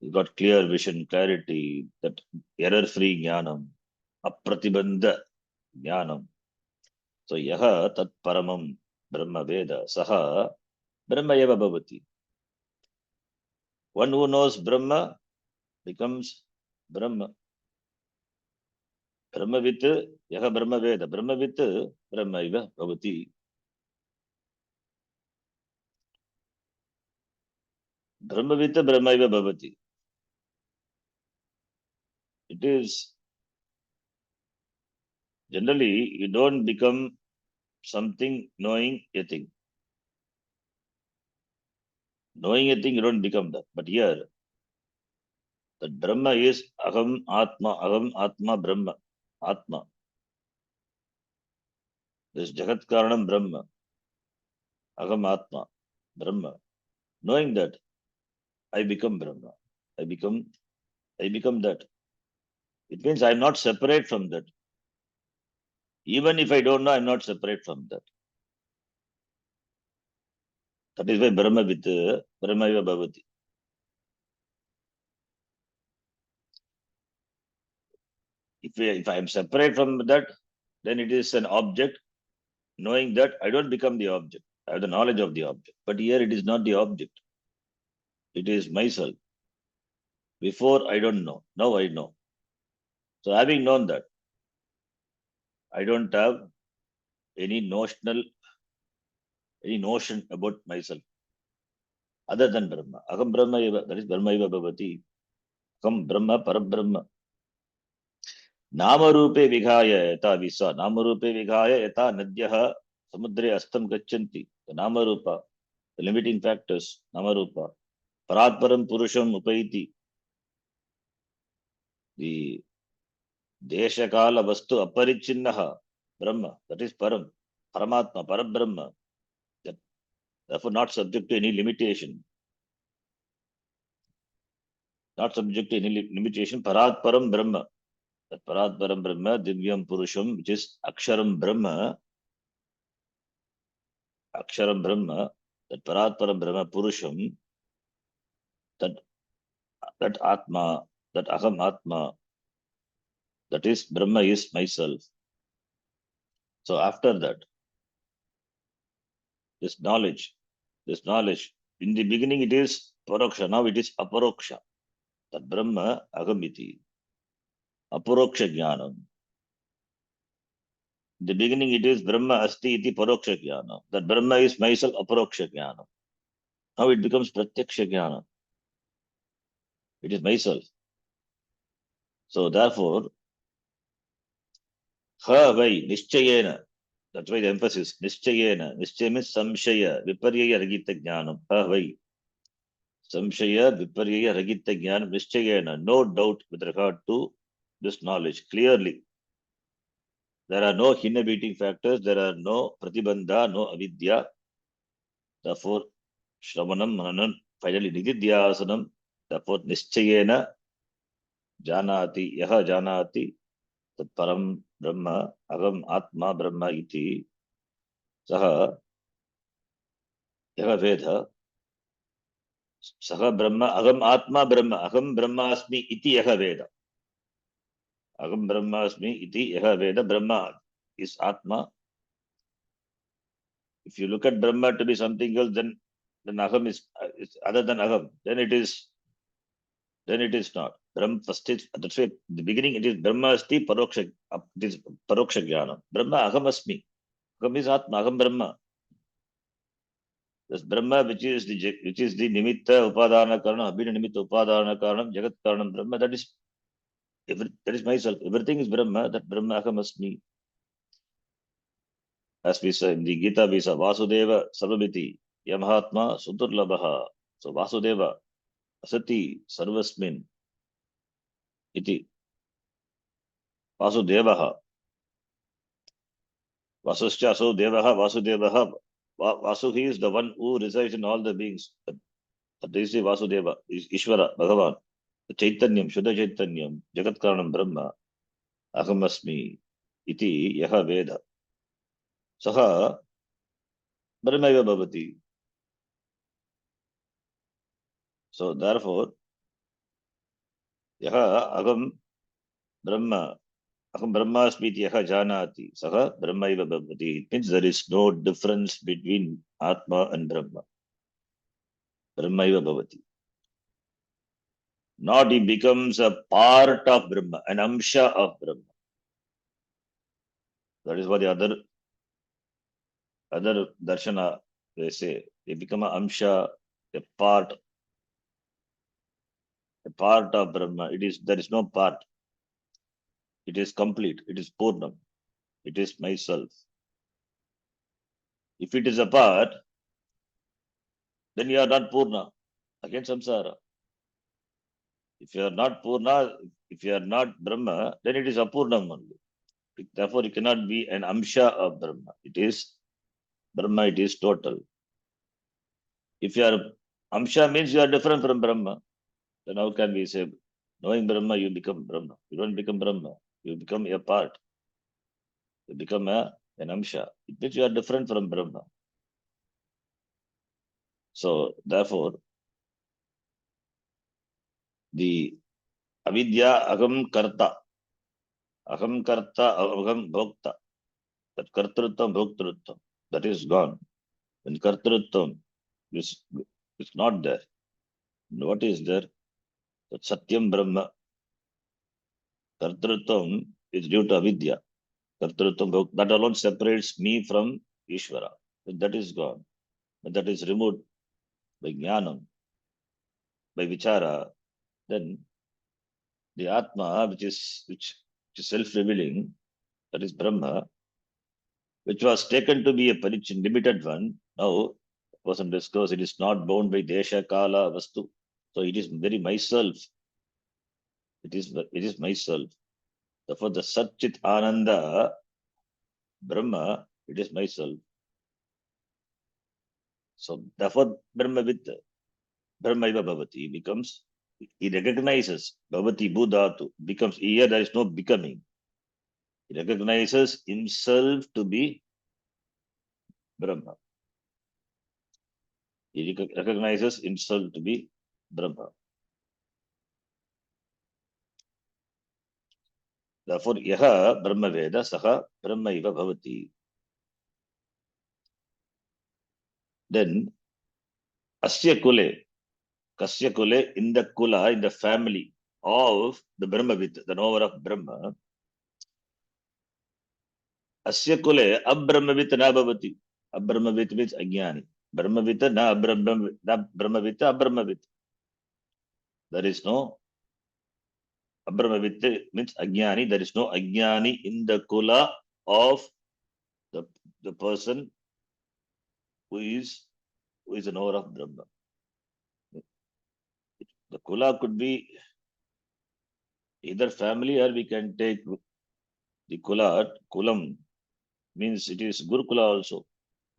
he's got clear vision, clarity, that error-free jnanam, apratibandha jnanam. So yaha tat paramam Brahma Veda, saha Brahma eva bhavati. One who knows Brahma becomes Brahma. Brahmavit, yaha Brahma Veda, Brahmavit Brahma eva bhavati. Brahmavit Brahma eva bhavati. It is generally you don't become something knowing a thing. Knowing a thing, you don't become that. But here, the Brahma is Aham Atma Brahma. Atma. This Jagat Karanam Brahma. Aham Atma Brahma. Knowing that, I become Brahma. I become that. It means I'm not separate from that. Even if I don't know, I'm not separate from that. That is why Brahma with Brahma eva bhavati. If I am separate from that, then it is an object. Knowing that, I don't become the object. I have the knowledge of the object. But here it is not the object. It is myself. Before I don't know. Now I know. So having known that, I don't have any notion about myself other than Brahma. Aham Brahma eva. That is Brahma eva bhavati. Aham Brahma Parabrahma. Namarupe Vighaya Yata Visa. Namarupe Vighaya Yata Nadyaha Samudre Astam Gachanti. The Namarupa, the limiting factors, Namarupa. Paratparam Purusham Upaiti. The Deshakala Vastu Aparichinnaha Brahma. That is Param. Paramatma, Parabrahma. That, therefore not subject to any limitation. Not subject to any limitation. Paratparam Brahma. That Paratparam Brahma, Divyam Purusham, which is Aksharam Brahma. Aksharam Brahma, that Paratparam Brahma Purusham, that Atma, that Aham Atma, that is Brahma is myself. So after that, this knowledge, in the beginning it is Paroksha, now it is Aparoksha. That Brahma Ahamiti, Aparoksha Jnanam. In the beginning, it is Brahma Asti iti Paroksha Jnana. That Brahma is myself Aparoksha Jnana. Now it becomes Pratyaksha Jnana. It is myself. So therefore, Ha vai Nischayena. That's why the emphasis. Nischayena. Nischay means Samshaya, Viparyaya Ragita Jnanam. Ha vai. Samshaya, Viparyaya Ragita Jnanam. Nischayena. No doubt with regard to this knowledge. Clearly. There are no inhibiting factors. There are no Pratibandha, no Avidya. Therefore, Shravanam, Mananam, finally Nididhyasanam. Therefore, Nischayena Janati, Yaha Janati, Tat Param Brahma, Agam Atma Brahma iti, Saha, Yaha Veda, Saha Brahma, Agam Atma Brahma, Agam Brahma Asmi iti Yaha Veda. Agam Brahma Asmi iti Yaha Veda, Brahma is Atma. If you look at Brahma to be something else, then Aham is other than Aham. Then it is not. Brahma first is that's why the beginning it is Brahma asti Paroksha. It is Paroksha Jnana. Brahma Aham Asmi. Aham is Atma. Aham Brahma. This Brahma which is the Nimitta Upadana Karanam, Abhina Nimitta Upadana Karanam, Jagat Karanam Brahma. That is myself. Everything is Brahma. That Brahma Aham Asmi. As we say in the Gita, we say Vasudeva Sarvamiti Yamahatma Sudurlabha. So Vasudeva Asati Sarvasmin iti Vasudevaha. Vasuscha aso Devaha Vasudevaha. Vasu, he is the one who resides in all the beings. That is the Vasudeva, is Ishvara, Bhagavan. The Chaitanyam, Shuddha Chaitanyam, Jagat Karanam Brahma, Ahamasmi, iti Yaha Veda. Saha Brahmaiva Bhavati. So therefore, Yaha Agam Brahma, Aham Brahmasmi iti Yaha Janati, Saha Brahmaiva Bhavati. It means there is no difference between Atma and Brahma. Brahmaiva Bhavati. Not he becomes a part of Brahma, an Amsha of Brahma. That is what the other darshana they say. They become a Amsha, a part of Brahma. There is no part. It is complete. It is Purnam. It is myself. If it is a part, then you are not Purna. Again samsara. If you are not Purna, if you are not Brahma, then it is Apurnam only. Therefore, it cannot be an Amsha of Brahma. It is Brahma, it is total. If you are Amsha means you are different from Brahma, then how can we say, knowing Brahma, you become Brahma? You don't become Brahma. You become a part. You become an Amsha. It means you are different from Brahma. So, therefore, the Avidya Agam Karta, Aham Bhokta, that Kartrutvam Bhoktrutvam, that is gone. When Kartrutvam is not there, what is there? That Satyam Brahma, Kartrutvam is due to Avidya. Kartrutvam Bhokta, that alone separates me from Ishvara. When that is gone, when that is removed by Jnanam, by Vichara, then the Atma, which is self-revealing, that is Brahma, which was taken to be a limited one, now wasn't discussed, it is not bound by Desha, Kala, Vastu. So it is very myself. It is myself. Therefore, the Satchit Ananda, Brahma, it is myself. So therefore, Brahma with Brahmaiva Bhavati becomes, he recognizes Bhavati Bhudhatu, becomes, here there is no becoming. He recognizes himself to be Brahma. He recognizes himself to be Brahma. Therefore, Yaha Brahma Veda, Saha Brahmaiva Bhavati. Then, Asya Kule, Kasya Kule, in the Kula, in the family of the Brahmavid, the knower of Brahma, Asya kule abrahmavit na bhavati. Abrahmavit means ajnani. Brahmavita na brahmavita abrahmavit. There is no abrahmavit means ajnani. There is no ajnani in the kula of the, the person who is an knower of Brahma. The kula could be either family or we can take the kulam means it is Gurukula also.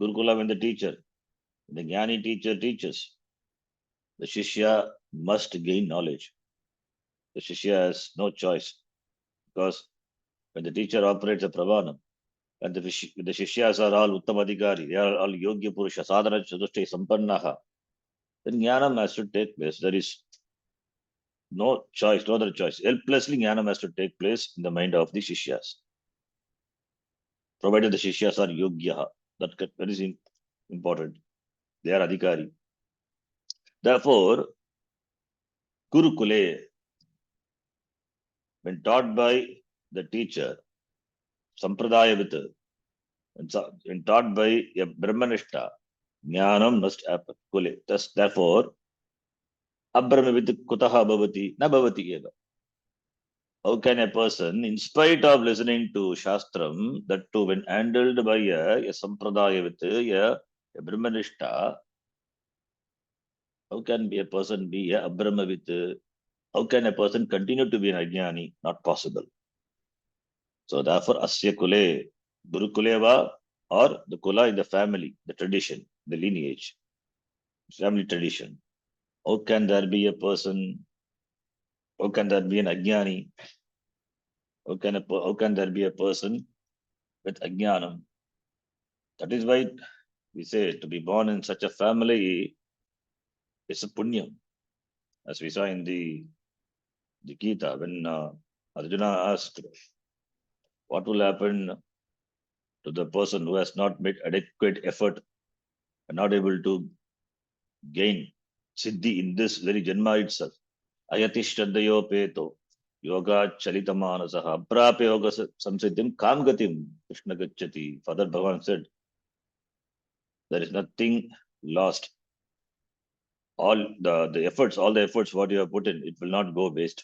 Gurukula when the teacher, the Jnani teacher teaches, the Shishya must gain knowledge. The Shishya has no choice because when the teacher operates a Pravanam and the Shishyas are all Uttamadhikari, they are all Yogya Purusha, Sadhana Chatushtaya Sampannaha, then Jnanam has to take place. There is no choice, no other choice. Helplessly Jnanam has to take place in the mind of the Shishyas. Provided the Shishyas are Yogya, that is important. They are Adhikari. Therefore, Gurukule, when taught by the teacher, Sampradayavita, when taught by a Brahmanishta, Jnanam must happen. Kule. Thus, therefore, Abrahmavit kutaha bhavati, na bhavati eva. How can a person, in spite of listening to Shastram, that too when handled by a Sampradayavita, a Brahmanishta, how can be a person be a Abrahmavit? How can a person continue to be an Ajnani? Not possible. So therefore, Asya Kule, Guru Kuleva, or the Kula in the family, the tradition, the lineage, family tradition. How can there be a person? How can there be an Ajnani? How can there be a person with Ajnanam? That is why we say to be born in such a family is a punyam. As we saw in the Gita, when Arjuna asked, what will happen to the person who has not made adequate effort and not able to gain siddhi in this very janma itself? Ayati shraddhayo peto yoga chalitamanasaha aprape yoga samsiddhim kam gatim Krishna gacchati. Father Bhagavan said, there is nothing lost. All the efforts, what you have put in, it will not go waste.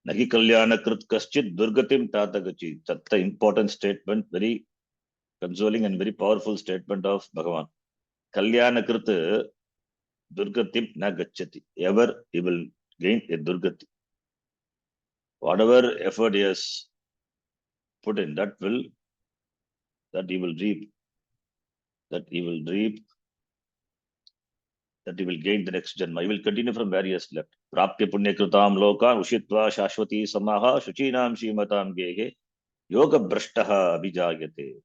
Nagi kalyana krit kaschit durgatim tatagachi. That's the important statement, very consoling and very powerful statement of Bhagavan. Kalyana krit durgatim na gacchati. Ever he will gain a durgati. Whatever effort he has put in, that he will reap. That he will reap. That he will gain the next janma. He will continue from where he has left. Prapya punya kritam lokan ushitva shashwati samaha shuchinam shimatam gehe yoga brashtaha abhijayate.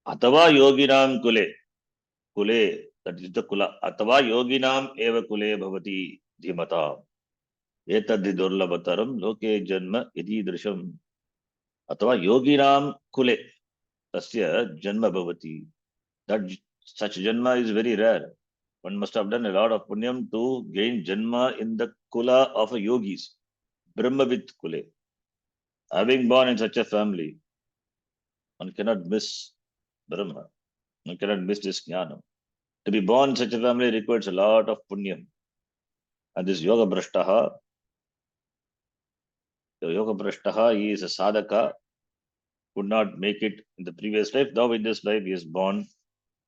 Atava yoginam kule, that is the kula. Atava yoginam eva kule bhavati dhimata. Etadhi durlabhataram loke janma idhi drisham. Atava yoginam kule, tasya janma bhavati. That such janma is very rare. One must have done a lot of punyam to gain janma in the kula of a yogis. Brahmavit kule. Having born in such a family, one cannot miss Brahma. One cannot miss this jnana. To be born in such a family requires a lot of punyam. And this yoga brashtaha, he is a sadhaka, could not make it in the previous life. Now in this life, he is born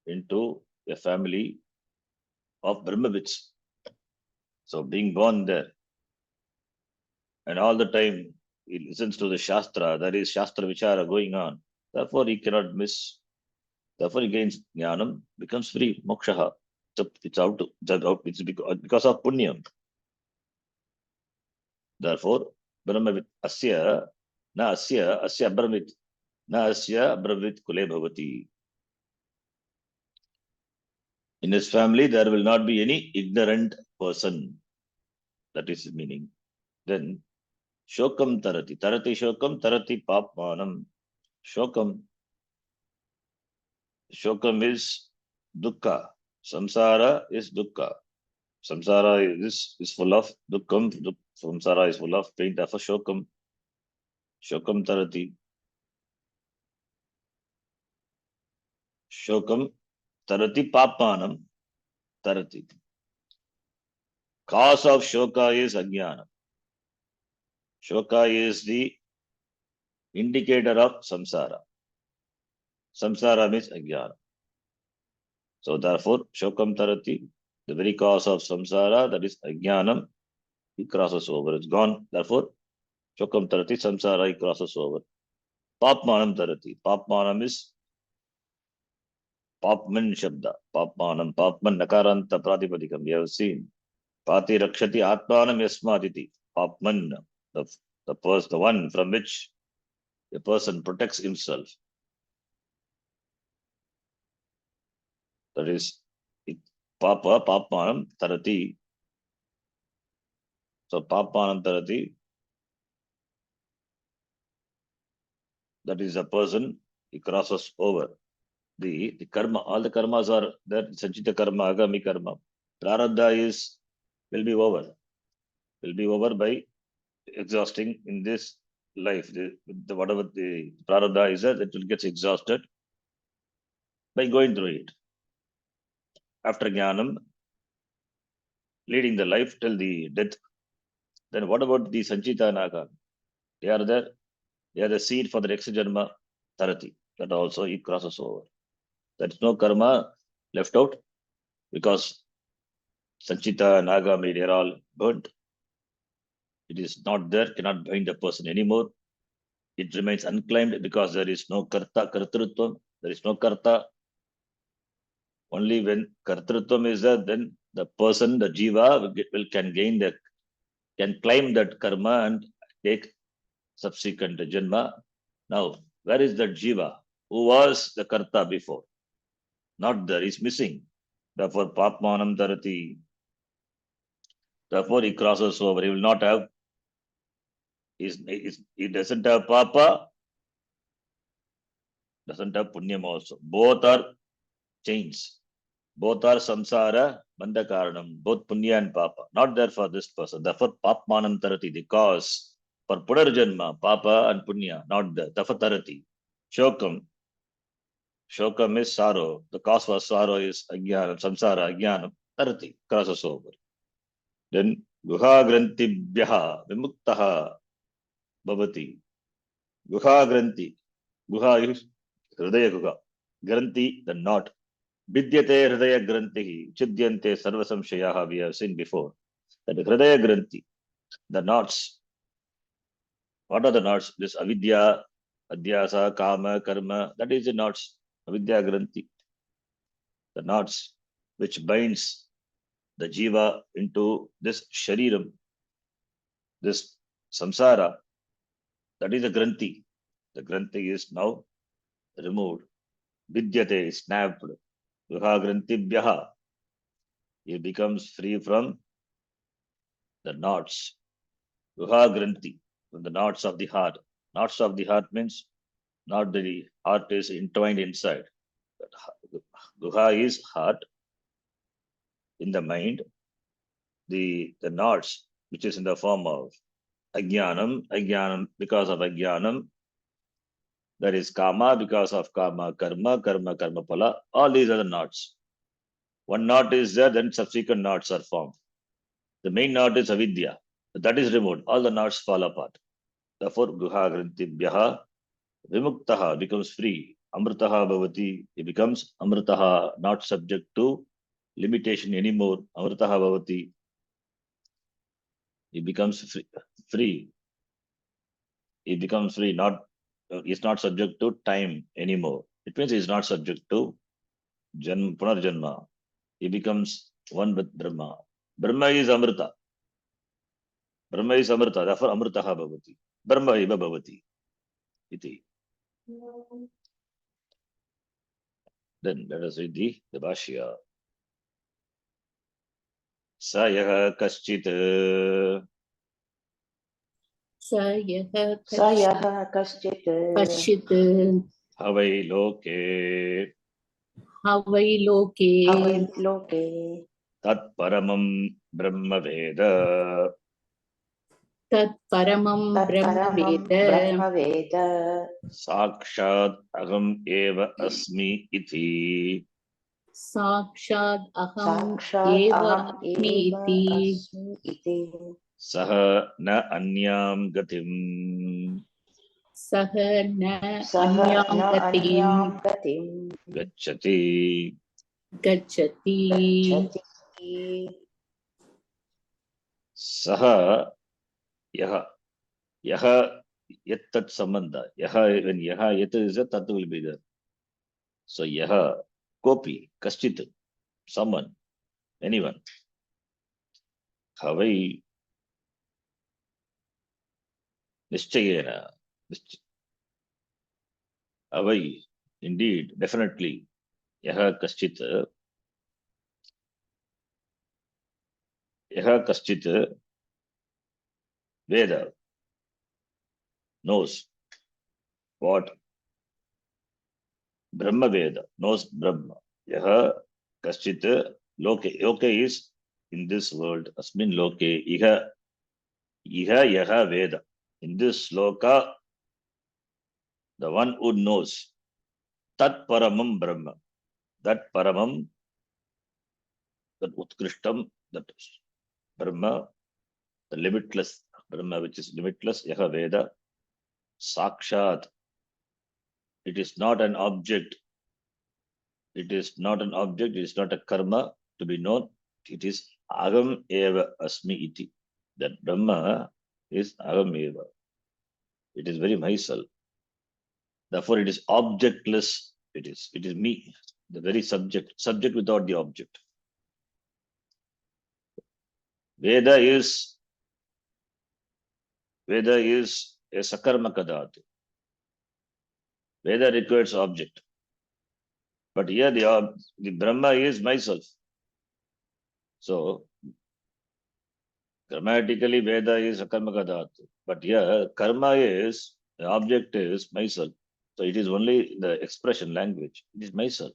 into a family of Brahmavits. So being born there, and all the time he listens to the Shastra, there is Shastra Vichara going on. Therefore he cannot miss. Therefore he gains jnanam, becomes free, moksha. It's because of punyam. Therefore, Brahmavit asya Brahmavit na asya Brahmavit kule bhavati. In his family, there will not be any ignorant person. That is the meaning. Then, shokam tarati. Tarati shokam, tarati papmanam. Shokam is dukkha. Samsara is dukkha. Samsara is full of dukkam. Samsara is full of pain. Therefore, shokam tarati. Shokam tarati papmanam tarati. Cause of shoka is ajnana. Shoka is the indicator of samsara. Samsara means ajnana. So therefore, shokam tarati, the very cause of samsara, that is ajnanam, he crosses over. It's gone. Therefore, shokam tarati, samsara, he crosses over. Papmanam tarati. Papmanam is papman shabda. Papmanam, papman nakaranta pratipadikam. We have seen. Pati rakshati atmanam yasmaditi. Papman, the one from which a person protects himself. That is papmanam tarati. So papmanam tarati, that is a person, he crosses over. The karma, all the karmas are there. Sanchita karma, agami karma. Prarabdha will be over by exhausting in this life. Whatever the prarabdha is there, that will get exhausted by going through it. After jnanam, leading the life till the death. Then what about the sanchita naga? They are there. They are the seed for the next janma, tarati. That also it crosses over. There is no karma left out because sanchita, naga, they are all burnt. It is not there, cannot bind a person anymore. It remains unclaimed because there is no karta, kartrutvam. There is no karta. Only when kartrutvam is there, then the person, the jiva, can claim that karma and take subsequent janma. Now, where is that jiva? Who was the karta before? Not there, is missing. Therefore, papmanam tarati. Therefore, he crosses over. He will not have, he doesn't have papa, doesn't have punyam also. Both are chains. Both are samsara, bandakaranam, both punya and papa. Not there for this person. Therefore, papmanam tarati, the cause for punarjanma, papa and punya, not there. Therefore, tarati. Shokam. Shokam is sorrow. The cause for sorrow is ajnanam, samsara, ajnanam, tarati, crosses over. Then, guha grantibhyaha vimuktaha bhavati. Guha granti. Guha is hridaya guha. Granti, the knot. Vidyate hridaya grantihi. Chidyante sarvasamshayaha, we have seen before. That hridaya granti, the knots. What are the knots? This avidya, adhyasa, kama, karma, that is the knots. Avidya granti. The knots which binds the jiva into this shariram, this samsara, that is the granti. The granti is now removed. Vidyate is snapped. Guha grantibhyaha. He becomes free from the knots. Guha granti, from the knots of the heart. Knots of the heart means not the heart is entwined inside. Guha is heart. In the mind, the knots, which is in the form of ajnanam, because of ajnanam, there is kama, because of kama, karma phala, all these are the knots. One knot is there, then subsequent knots are formed. The main knot is avidya, that is removed, all the knots fall apart. Therefore, guha grantibhyaha vimuktaha, becomes free. Amritaha bhavati, he becomes amritaha, not subject to limitation anymore. Amritaha bhavati, he becomes free. He becomes free, is not subject to time anymore. It means he is not subject to punarjanma. He becomes one with Brahma. Brahma is Amrita. Therefore Amritaha bhavati. Brahma eva bhavati. Iti. Then let us read the Bhashya. Sa yaha kaschit. Sa yaha Sayaha kaschit kashchit Havai loke. havai loke avai loke Tat paramam Brahma Veda. tat paramam brahma तत्परमं veda ब्रह्मवेद Sakshat aham eva asmi iti. साक्षात् अहम् साक्षात् एव अहम् अस्मि एव इति अस्मि इति Saha na anyam gatim. सः न सः अन्यां न गतिं अन्यां गतिं Gacchati. गच्छति गच्छति Saha yaha. Yaha yet tat sambandha. Yaha, when yaha yet is a tat will be there. So yaha kopi kaschit, someone, anyone. Havai nischayena. Havai, indeed, definitely. Yaha kaschit. Yaha kaschit Veda knows what Brahma Veda knows Brahma. Yaha kaschit loke. Loke is in this world. Asmin loke. Iha yaha Veda. In this loka, the one who knows tat paramam Brahma. That paramam, that utkrishtam, that Brahma, the limitless Brahma, which is limitless, yaha Veda, sakshat. It is not an object. It is not an object. It is not a karma to be known. It is agam eva asmi iti. That Brahma is agam eva. It is very myself. Therefore, it is objectless. It is me, the very subject without the object. Veda is a sakarmaka dhatu. Veda requires object. But here the Brahma is myself. So grammatically Veda is sakarmaka dhatu. But here karma is, the object is myself. So it is only the expression language. It is myself.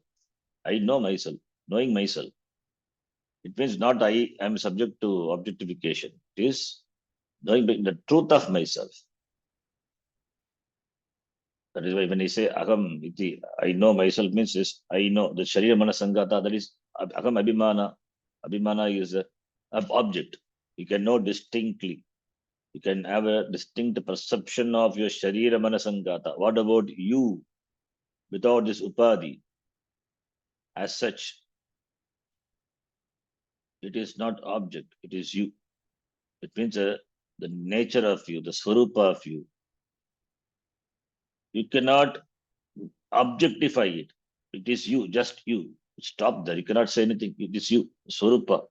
I know myself, knowing myself. It means not I am subject to objectification. It is knowing the truth of myself. That is why when I say aham iti, I know myself means is I know the sharira manasangata, that is aham abhimana. Abhimana is an object. You can know distinctly. You can have a distinct perception of your sharira manasangata. What about you without this upadhi? As such, it is not object, it is you. It means the nature of you, the swarupa of you. You cannot objectify it. It is you, just you. Stop there. You cannot say anything. It is you, swarupa.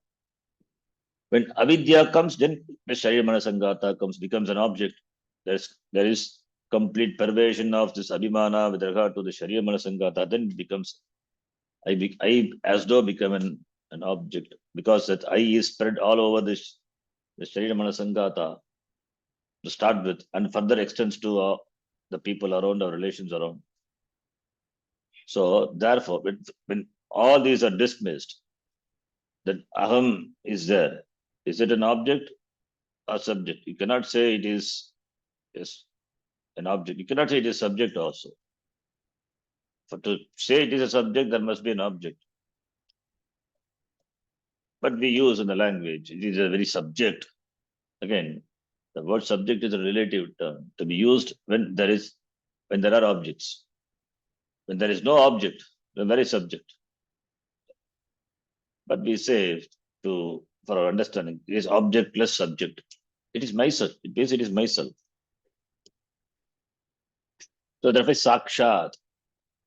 When avidya comes, then the sharira manasangata comes, becomes an object. There is complete perversion of this abhimana with regard to the sharira manasangata. Then it becomes I as though become an object, because that I is spread all over the sharira manasangata to start with, and further extends to the people around, our relations around. So therefore, when all these are dismissed, that aham is there. Is it an object or subject? You cannot say it is an object. You cannot say it is subject also. For to say it is a subject, there must be an object. But we use in the language, it is a very subject. Again, the word subject is a relative term to be used when there are objects. When there is no object, the very subject. But we say for our understanding, it is object plus subject. It is myself. It means it is myself. So therefore, sakshat,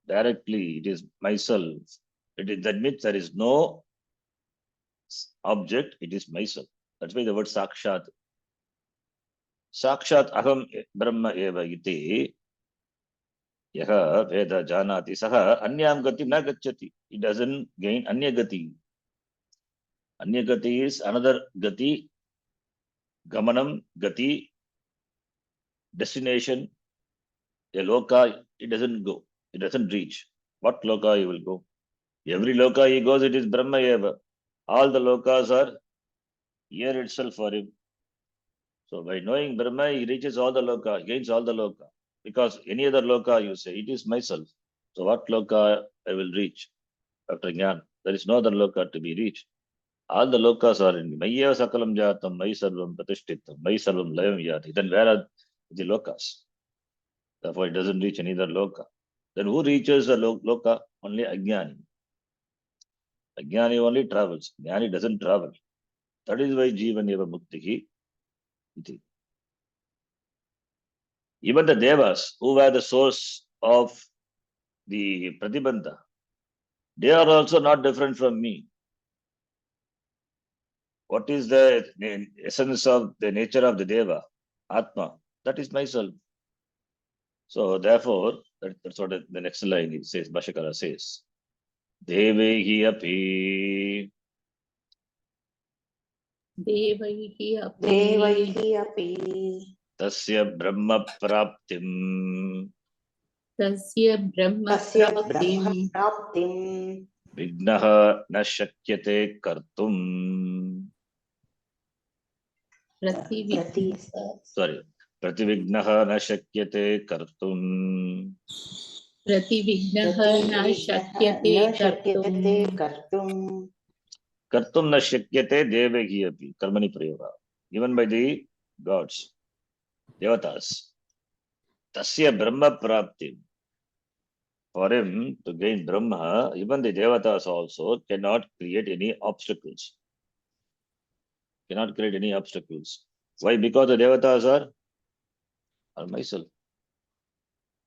directly, it is myself. That means there is no object, it is myself. That's why the word sakshat. Sakshat aham brahma eva iti yaha veda janati saha anyam gati na gacchati. It doesn't gain anya gati. Anya gati is another gati, gamanam, gati, destination, a loka. It doesn't go. It doesn't reach. What loka he will go? Every loka he goes, it is brahma eva. All the lokas are here itself for him. So by knowing Brahma, he reaches all the loka, gains all the loka. Because any other loka you say, it is myself. So what loka I will reach after Jnana? There is no other loka to be reached. All the lokas are in me. Maya sakalam jatam, Maya sarvam pratishtitam, Maya sarvam layam yati. Then where are the lokas? Therefore, it doesn't reach any other loka. Then who reaches the loka? Only Ajnani. Ajnani only travels. Jnani doesn't travel. That is why Jivan eva muktihi iti. Even the devas, who were the source of the pratibandha, they are also not different from me. What is the essence of the nature of the deva? Atma. That is myself. So therefore, that's what the next line it says, Bhashakara says. Devehi api Devaihi api Devaihi api tasya brahma praptim tasya brahma tasya brahma praptim praptim vignaha na shakyate kartum. prati Prativignaha na shakyate kartum. prativignaha na न shakyate शक्यते kartum कर्तुम् Kartum na shakyate devehi api. Karmani prayoga. Even by the gods, devatas. Tasya brahma praptim. For him to gain Brahma, even the devatas also cannot create any obstacles. Cannot create any obstacles. Why? Because the devatas are myself.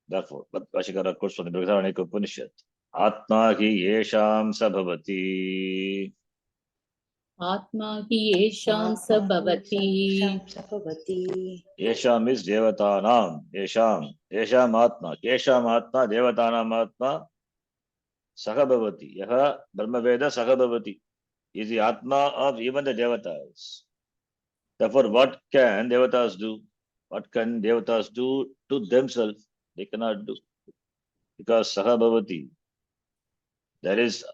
Therefore, but Vashikara quotes from the Mundaka Upanishad. Atma hi yesham sabhavati. atma hi yesham sabhavati भवति Yesham is devatanam. Yesham. Yesham atma. Yesham atma. Devatanam atma. Sahabhavati. Yaha Brahmaveda Sahabhavati. Is the atma of even the devatas. Therefore, what can devatas do? What can devatas do to themselves? They cannot do. Because Sahabhavati, there is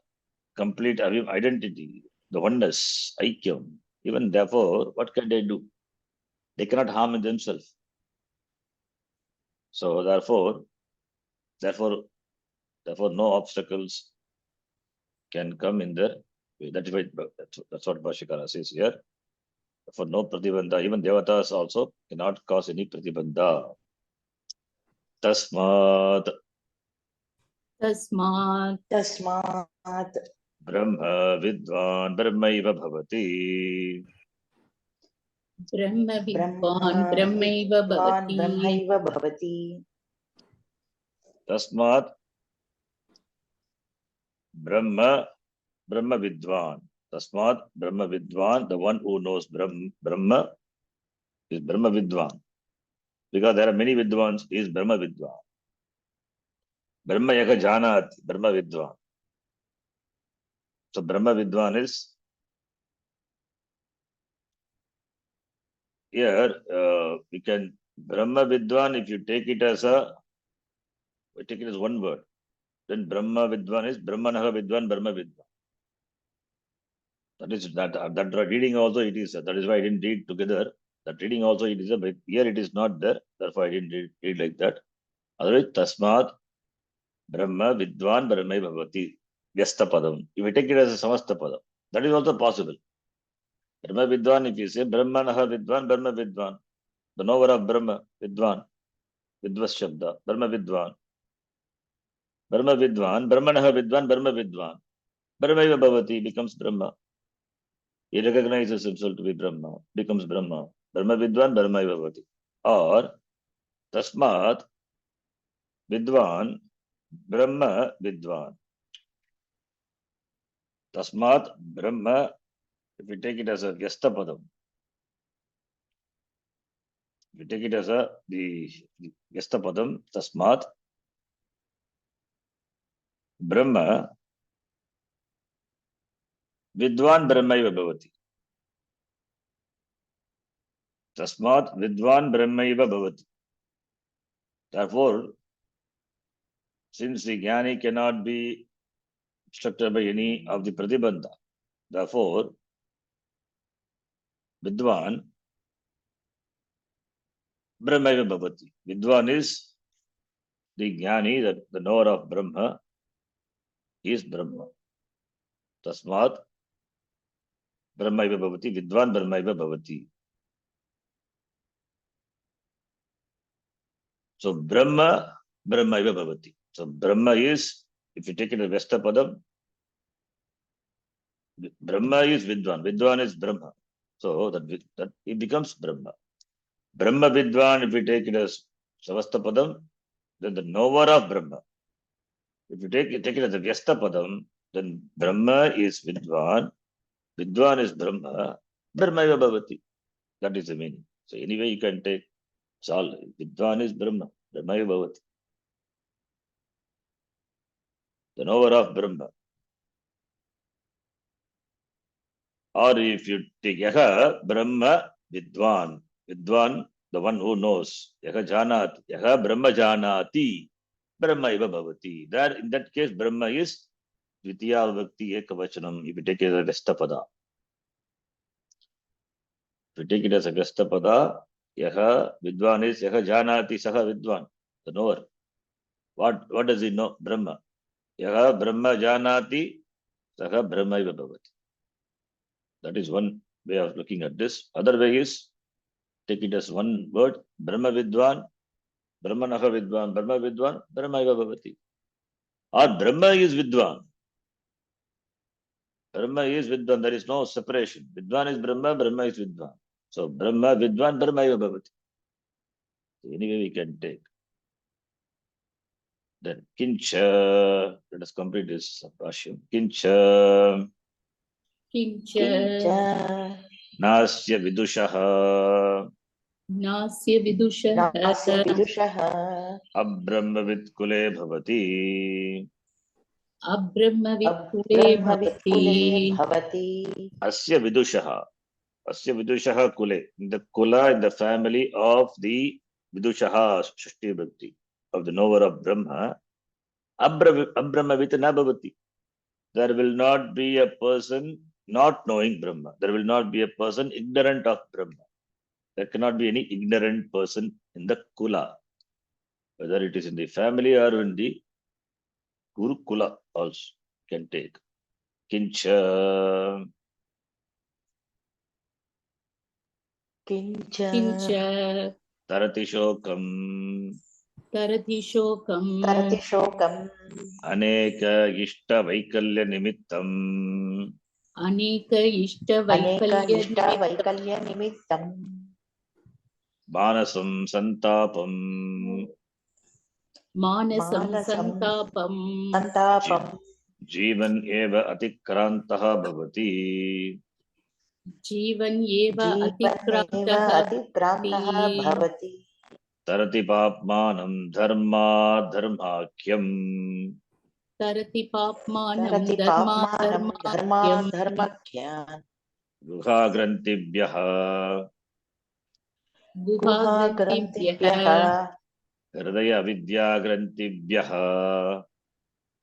complete identity, the oneness, aikyam. Even therefore, what can they do? They cannot harm themselves. So therefore, no obstacles can come in their way. That's what Bhashikara says here. For no pratibandha, even devatas also cannot cause any pratibandha. Tasmat tasmat तस्मात् Brahma Vidvan Brahmaiva Bhavati. brahma Brahma vidvan brahmaiva विद्वान् bhavati ब्रह्मैव भवति Tasmat Brahma Vidvan. Tasmat Brahma Vidvan, the one who knows Brahma is Brahma Vidvan. Because there are many Vidvans, he is Brahma Vidvan. Brahma Yaka Janat, Brahma Vidvan. So Brahma Vidvan is here, we can, Brahma Vidvan, if you take it as we take it as one word, then Brahma Vidvan is Brahmanaha Vidvan, Brahma Vidvan. That is that reading also it is, that is why I didn't read together. That reading also it is a bit, here it is not there, therefore I didn't read like that. Otherwise, Tasmat Brahma Vidvan Brahma Bhavati Vyasta Padam. If you take it as a Samasta Padam, that is also possible. Brahma Vidvan, if you say Brahmanaha Vidvan, Brahma Vidvan, the knower of Brahma, Vidvan, Vidvas Shabda, Brahma Vidvan, Brahmanaha Vidvan, Brahma Vidvan, Brahmaiva Bhavati becomes Brahma. He recognizes himself to be Brahma, becomes Brahma. Brahma Vidvan, Brahmaiva Bhavati. Or Tasmat Vidvan, Brahma Vidvan. Tasmat Brahma, if we take it as a Vyasta Padam, if we take it as the Vyasta Padam, Tasmat Brahma Vidvan Brahmaiva Bhavati. Tasmat Vidvan Brahmaiva Bhavati. Therefore, since the Jnani cannot be obstructed by any of the Pratibandha, therefore, Vidwan Brahmaiva bhavati. Vidwan is the jnani, the knower of Brahma, is Brahma. Tasmat Brahmaiva bhavati, Vidwan Brahmaiva bhavati. So Brahma, Brahmaiva bhavati. So Brahma is, if you take it as Vestapadam, Brahma is Vidwan. Vidwan is Brahma. So that it becomes Brahma. Brahma Vidwan, if we take it as Savastapadam, then the knower of Brahma. If you take it as a Vyestapadam, then Brahma is Vidwan. Vidwan is Brahma. Brahmaiva bhavati. That is the meaning. So anyway, you can take, it's all, Vidwan is Brahma. Brahmaiva bhavati. The knower of Brahma. Or if you take Yaha, Brahma, Vidwan. Vidwan, the one who knows. Yaha Janat. Yaha Brahma Janati. Brahmaiva bhavati. There, in that case, Brahma is Dvitiya Vibhakti Ekavachanam. If you take it as a Vestapada. If you take it as a Vestapada, Yaha Vidwan is Yaha Janati Saha Vidwan. The knower. What does he know? Brahma. Yaha Brahma Janati Saha Brahmaiva bhavati. That is one way of looking at this. Other way is, take it as one word, Brahma Vidwan, Brahmanaha Vidwan, Brahma Vidwan, Brahmaiva bhavati. Or Brahma is Vidwan. Brahma is Vidwan. There is no separation. Vidwan is Brahma, Brahma is Vidwan. So Brahma, Vidwan, Brahmaiva bhavati. So anyway, we can take. Then Kincha, let us complete this Bhashyam. Kincha Kincha Nasya Vidushaha Nasya Vidushaha Nasya Vidushaha Abrahmavid Kule Bhavati Abrahmavid Kule Brahmavitkule Bhavati Bhavati Asya Vidushaha. Asya Vidushaha Kule. In the Kula, in the family of the Vidushaha, Shashti Bhakti, of the knower of Brahma, Abrahmavit na bhavati. There will not be a person not knowing Brahma. There will not be a person ignorant of Brahma. There cannot be any ignorant person in the Kula, whether it is in the family or in the Gurukula also can take. Kincha Kincha Kincha Tarati Shokam Tarati Shokam Tarati Shokam Aneka Ishta Vaikalya Nimittam Aneka Ishta Aneka Vaikalya Ishta Nimittam Vaikalya Nimittam Manasam Santapam Manasam Manasam Santapam Santapam Jivan Eva Atikrantaha Bhavati Jivan Eva Jivaneva Atikrantaha Atikrantaha Bhavati Bhavati Tarati Papmanam Dharma Dharmakyam Tarati Papmanam Tarati Dharma Papmanam Dharma Dharmakyam Dharmakya Guha Grantibhyaha Guha Guha Grantibhyaha Grantibhyaha Hridaya Vidya Grantibhyaha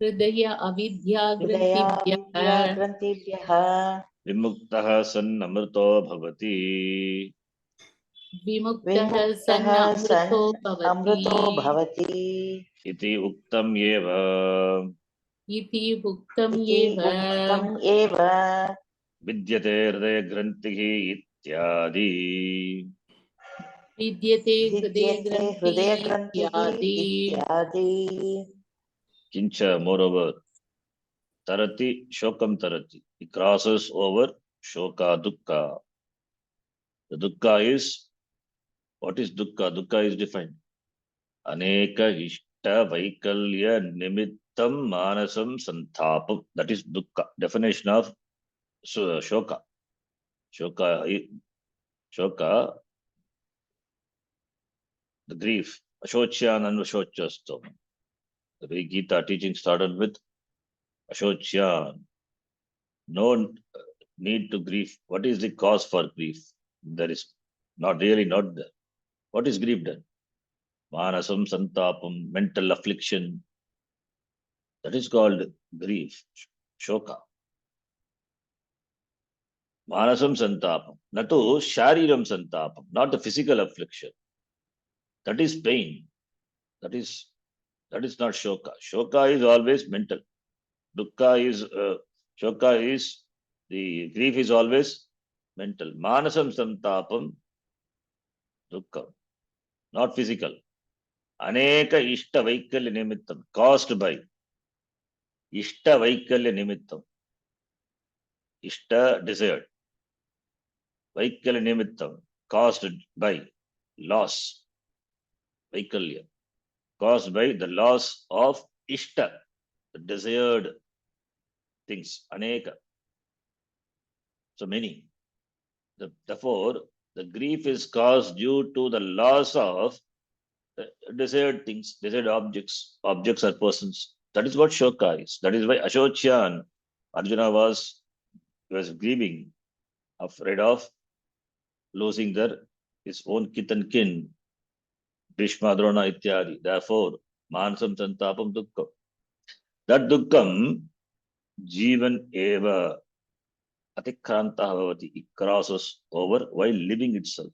Hridaya Avidya Hridaya Vidya Grantibhyaha Grantibhyaha Vimuktaha San Amrito Bhavati Vimuktaha Sanna Vimuktaha Amrito San Amruto Bhavati Bhavati Iti Uktam Eva Iti Bhuktam Iti Yeva Uktam Eva Vidyate Hridaya Grantihi Ityadi. Vidyate Hridaya Vidyate Hridaya Granthi Grantihi Ityadi Ityadi Kincha, moreover, Tarati Shokam Tarati. It crosses over Shoka Dukkha. The Dukkha is, what is Dukkha? Dukkha is defined. Aneka Ishta Vaikalya Nimittam Manasam Santapam. That is Dukkha. Definition of Shoka. Shoka, the grief. Ashocyan and Ashochastam. The way Gita teaching started with Ashocyan. No need to grieve. What is the cause for grief? There is not there. What is grief then? Manasam Santapam, mental affliction. That is called grief, Shoka. Manasam Santapam. Natu Shariram Santapam, not the physical affliction. That is pain. That is not shoka. Shoka is always mental. Dukkha is, shoka is, the grief is always mental. Manasam santapam dukkha, not physical. Aneka ishta vaikalya nimittam, caused by ishta vaikalya nimittam. Ishta, desired. Vaikalya nimittam, caused by loss. Vaikalya, caused by the loss of ishta, the desired things. Aneka. So many. Therefore, the grief is caused due to the loss of desired things, desired objects or persons. That is what shoka is. That is why Ashocyan, Arjuna was grieving, afraid of losing his own kith and kin, Bhishma, Drona, ityadi. Therefore, Mansam Santapam Dukkam. That Dukkam, Jivan Eva Atikranta Bhavati, it crosses over while living itself.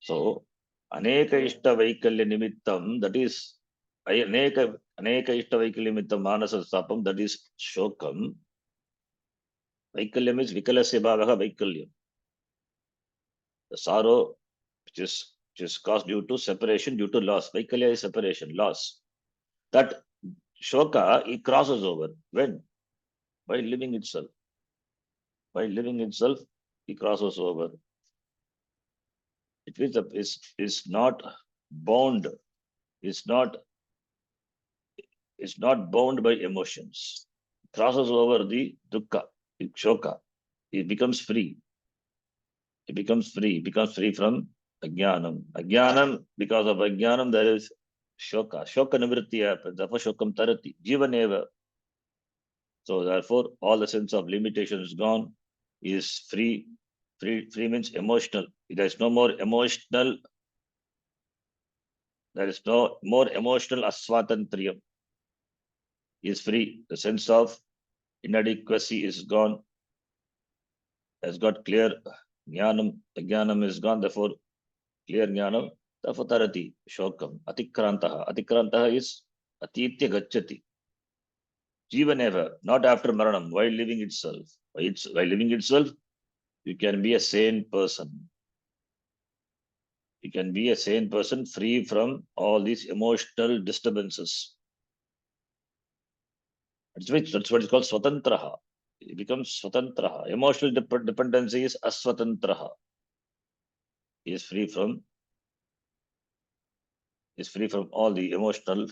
So, Aneka Ishta Vaikalya Nimittam, that is Aneka Ishta Vaikalya Nimittam Manasa Sapam, that is Shokam. Vaikalyam is Vikalasya Bhavaha Vaikalyam. The sorrow which is caused due to separation, due to loss. Vaikalya is separation, loss. That Shoka, it crosses over. When? By living itself. By living itself, it crosses over. It is not bound, is not bound by emotions. It crosses over the dukkha, shoka. It becomes free. It becomes free from ajnanam. Ajnanam, because of ajnanam, there is shoka. Shoka nivritti happens. Therefore, shokam tarati. Jivaneva. So therefore, all the sense of limitation is gone. He is free. Free means emotional. There is no more emotional. There is no more emotional aswatantriyam. He is free. The sense of inadequacy is gone. Has got clear jnanam. Ajnanam is gone. Therefore, clear jnanam. Therefore, tarati, shokam. Atikrantaha. Atikrantaha is atitya gacchati. Jivaneva, not after maranam, while living itself. While living itself, you can be a sane person. You can be a sane person free from all these emotional disturbances. That's what is called swatantraha. It becomes swatantraha. Emotional dependency is aswatantraha. He is free from all the emotional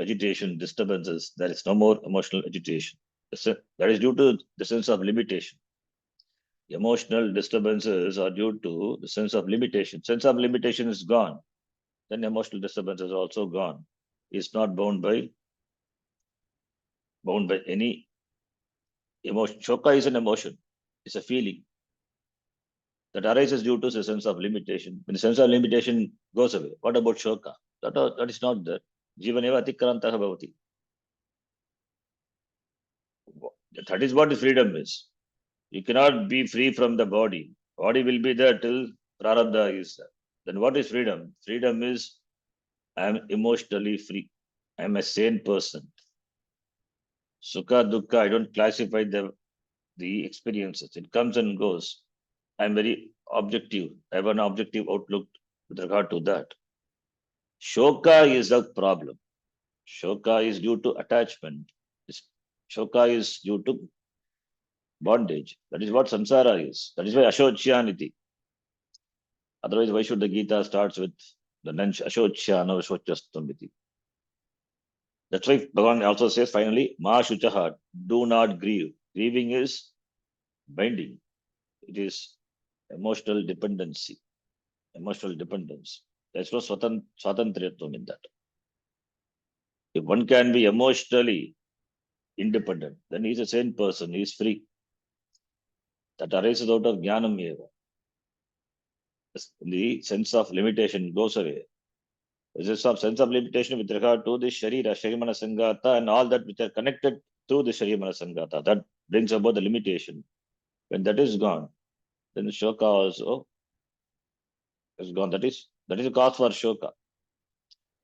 agitation, disturbances. There is no more emotional agitation. That is due to the sense of limitation. Emotional disturbances are due to the sense of limitation. Sense of limitation is gone. Then emotional disturbance is also gone. It's not bound by any emotion. Shoka is an emotion. It's a feeling that arises due to the sense of limitation. When the sense of limitation goes away, what about shoka? That is not there. Jivaneva atikrantaha bhavati. That is what freedom is. You cannot be free from the body. Body will be there till prarabdha is there. Then what is freedom? Freedom is I am emotionally free. I am a sane person. Sukha, dukkha, I don't classify the experiences. It comes and goes. I am very objective. I have an objective outlook with regard to that. Shoka is a problem. Shoka is due to attachment. Shoka is due to bondage. That is what samsara is. That is why ashocyaniti. Otherwise, why should the Gita starts with the nanch ashochyana ashochyastamiti? That's why Bhagavan also says finally, ma shuchaha, do not grieve. Grieving is binding. It is emotional dependency. Emotional dependence. There's no swatantriyatvam in that. If one can be emotionally independent, then he's a sane person, he's free. That arises out of jnanam eva. The sense of limitation goes away. There's a sense of limitation with regard to the sharira, sharimana sangata, and all that which are connected through the sharimana sangata. That brings about the limitation. When that is gone, then the shoka also It's gone. That is the cause for shoka.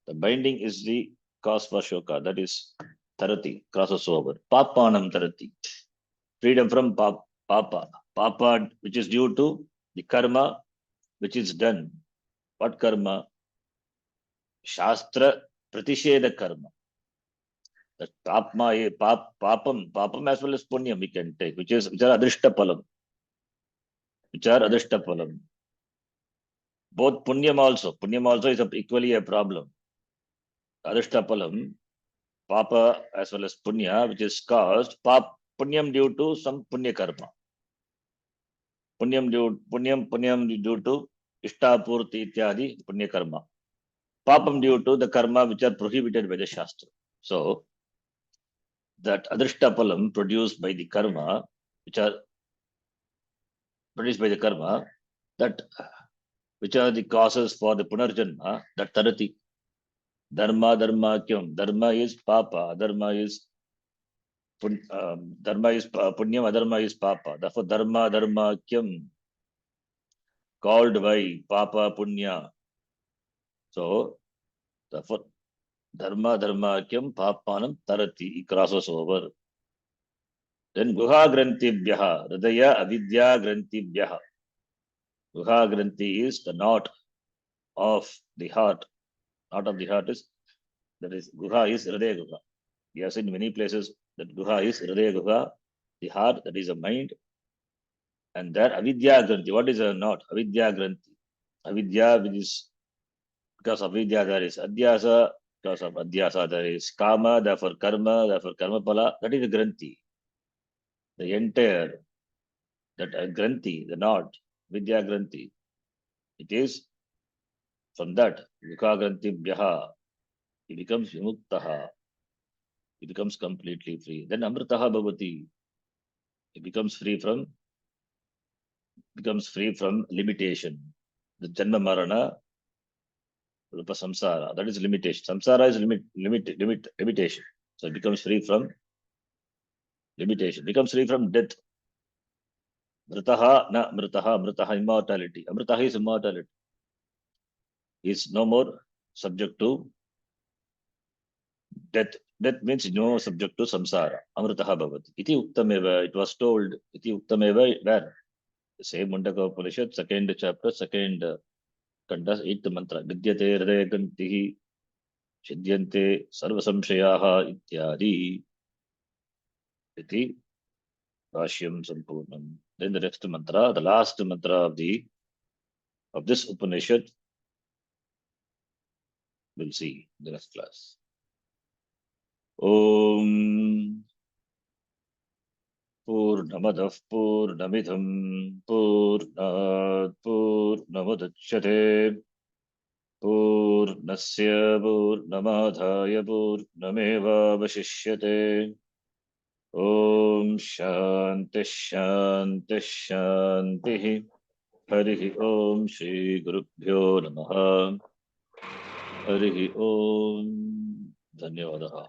The binding is the cause for shoka. That is tarati, crosses over. Papanam tarati. Freedom from papa. Papa, which is due to the karma which is done. What karma? Shastra pratisheda karma. That papam as well as punyam we can take, which are adrishta palam. Both punyam also is equally a problem. Adrishta palam, papa as well as punya, which is caused punyam due to some punya karma. Punyam due to ishtapurti ityadi punya karma. Papam due to the karma which are prohibited by the Shastra. So, that adrishtapalam produced by the karma, which are produced by the karma, that which are the causes for the punarjanma, that tarati. Dharma kyam. Dharma is papa, dharma is punyam, adharma is papa. Therefore, dharma kyam, called by papa punya. So, therefore, dharma kyam papanam tarati, crosses over. Then guha grantibhyaha, hridaya avidya grantibhyaha. Guha granti is the knot of the heart. Knot of the heart is, that is, guha is hridaya guha. We have seen many places that guha is hridaya guha, the heart, that is a mind. And there avidya granti. What is a knot? Avidya granti. Avidya, which is, because of avidya there is adhyasa, because of adhyasa there is kama, therefore karma pala, that is a granti. The entire, that granti, the knot, vidya granti, it is from that, Vika granti bhyaha, he becomes vimuktaha, he becomes completely free. Then amritaha bhavati, he becomes free from limitation. The janma marana, rupa samsara, that is limitation. Samsara is limitation. So it becomes free from limitation, becomes free from death. Mritaha na mritaha immortality. Amritaha is immortality. He is no more subject to death. Death means no subject to samsara. Amritaha bhavati. Iti uktameva, it was told, iti uktameva, where? The same Mundaka Upanishad, second chapter, second kandas, 8th mantra. Vidyate hridaya gantihi, chidyante sarva samshayaha ityadi. Iti Rashyam Sampurnam. Then the next mantra, the last mantra of this Upanishad, we'll see in the next class. Om Purnamadah Purnamidham Purnat Purnamudachyate Purnasya Purnamadhaya Purnameva Vashishyate. Om Shanti Shanti Shanti. Harihi Om Shri Gurubhyo Namaha. Harihi Om. Dhanyavadaha.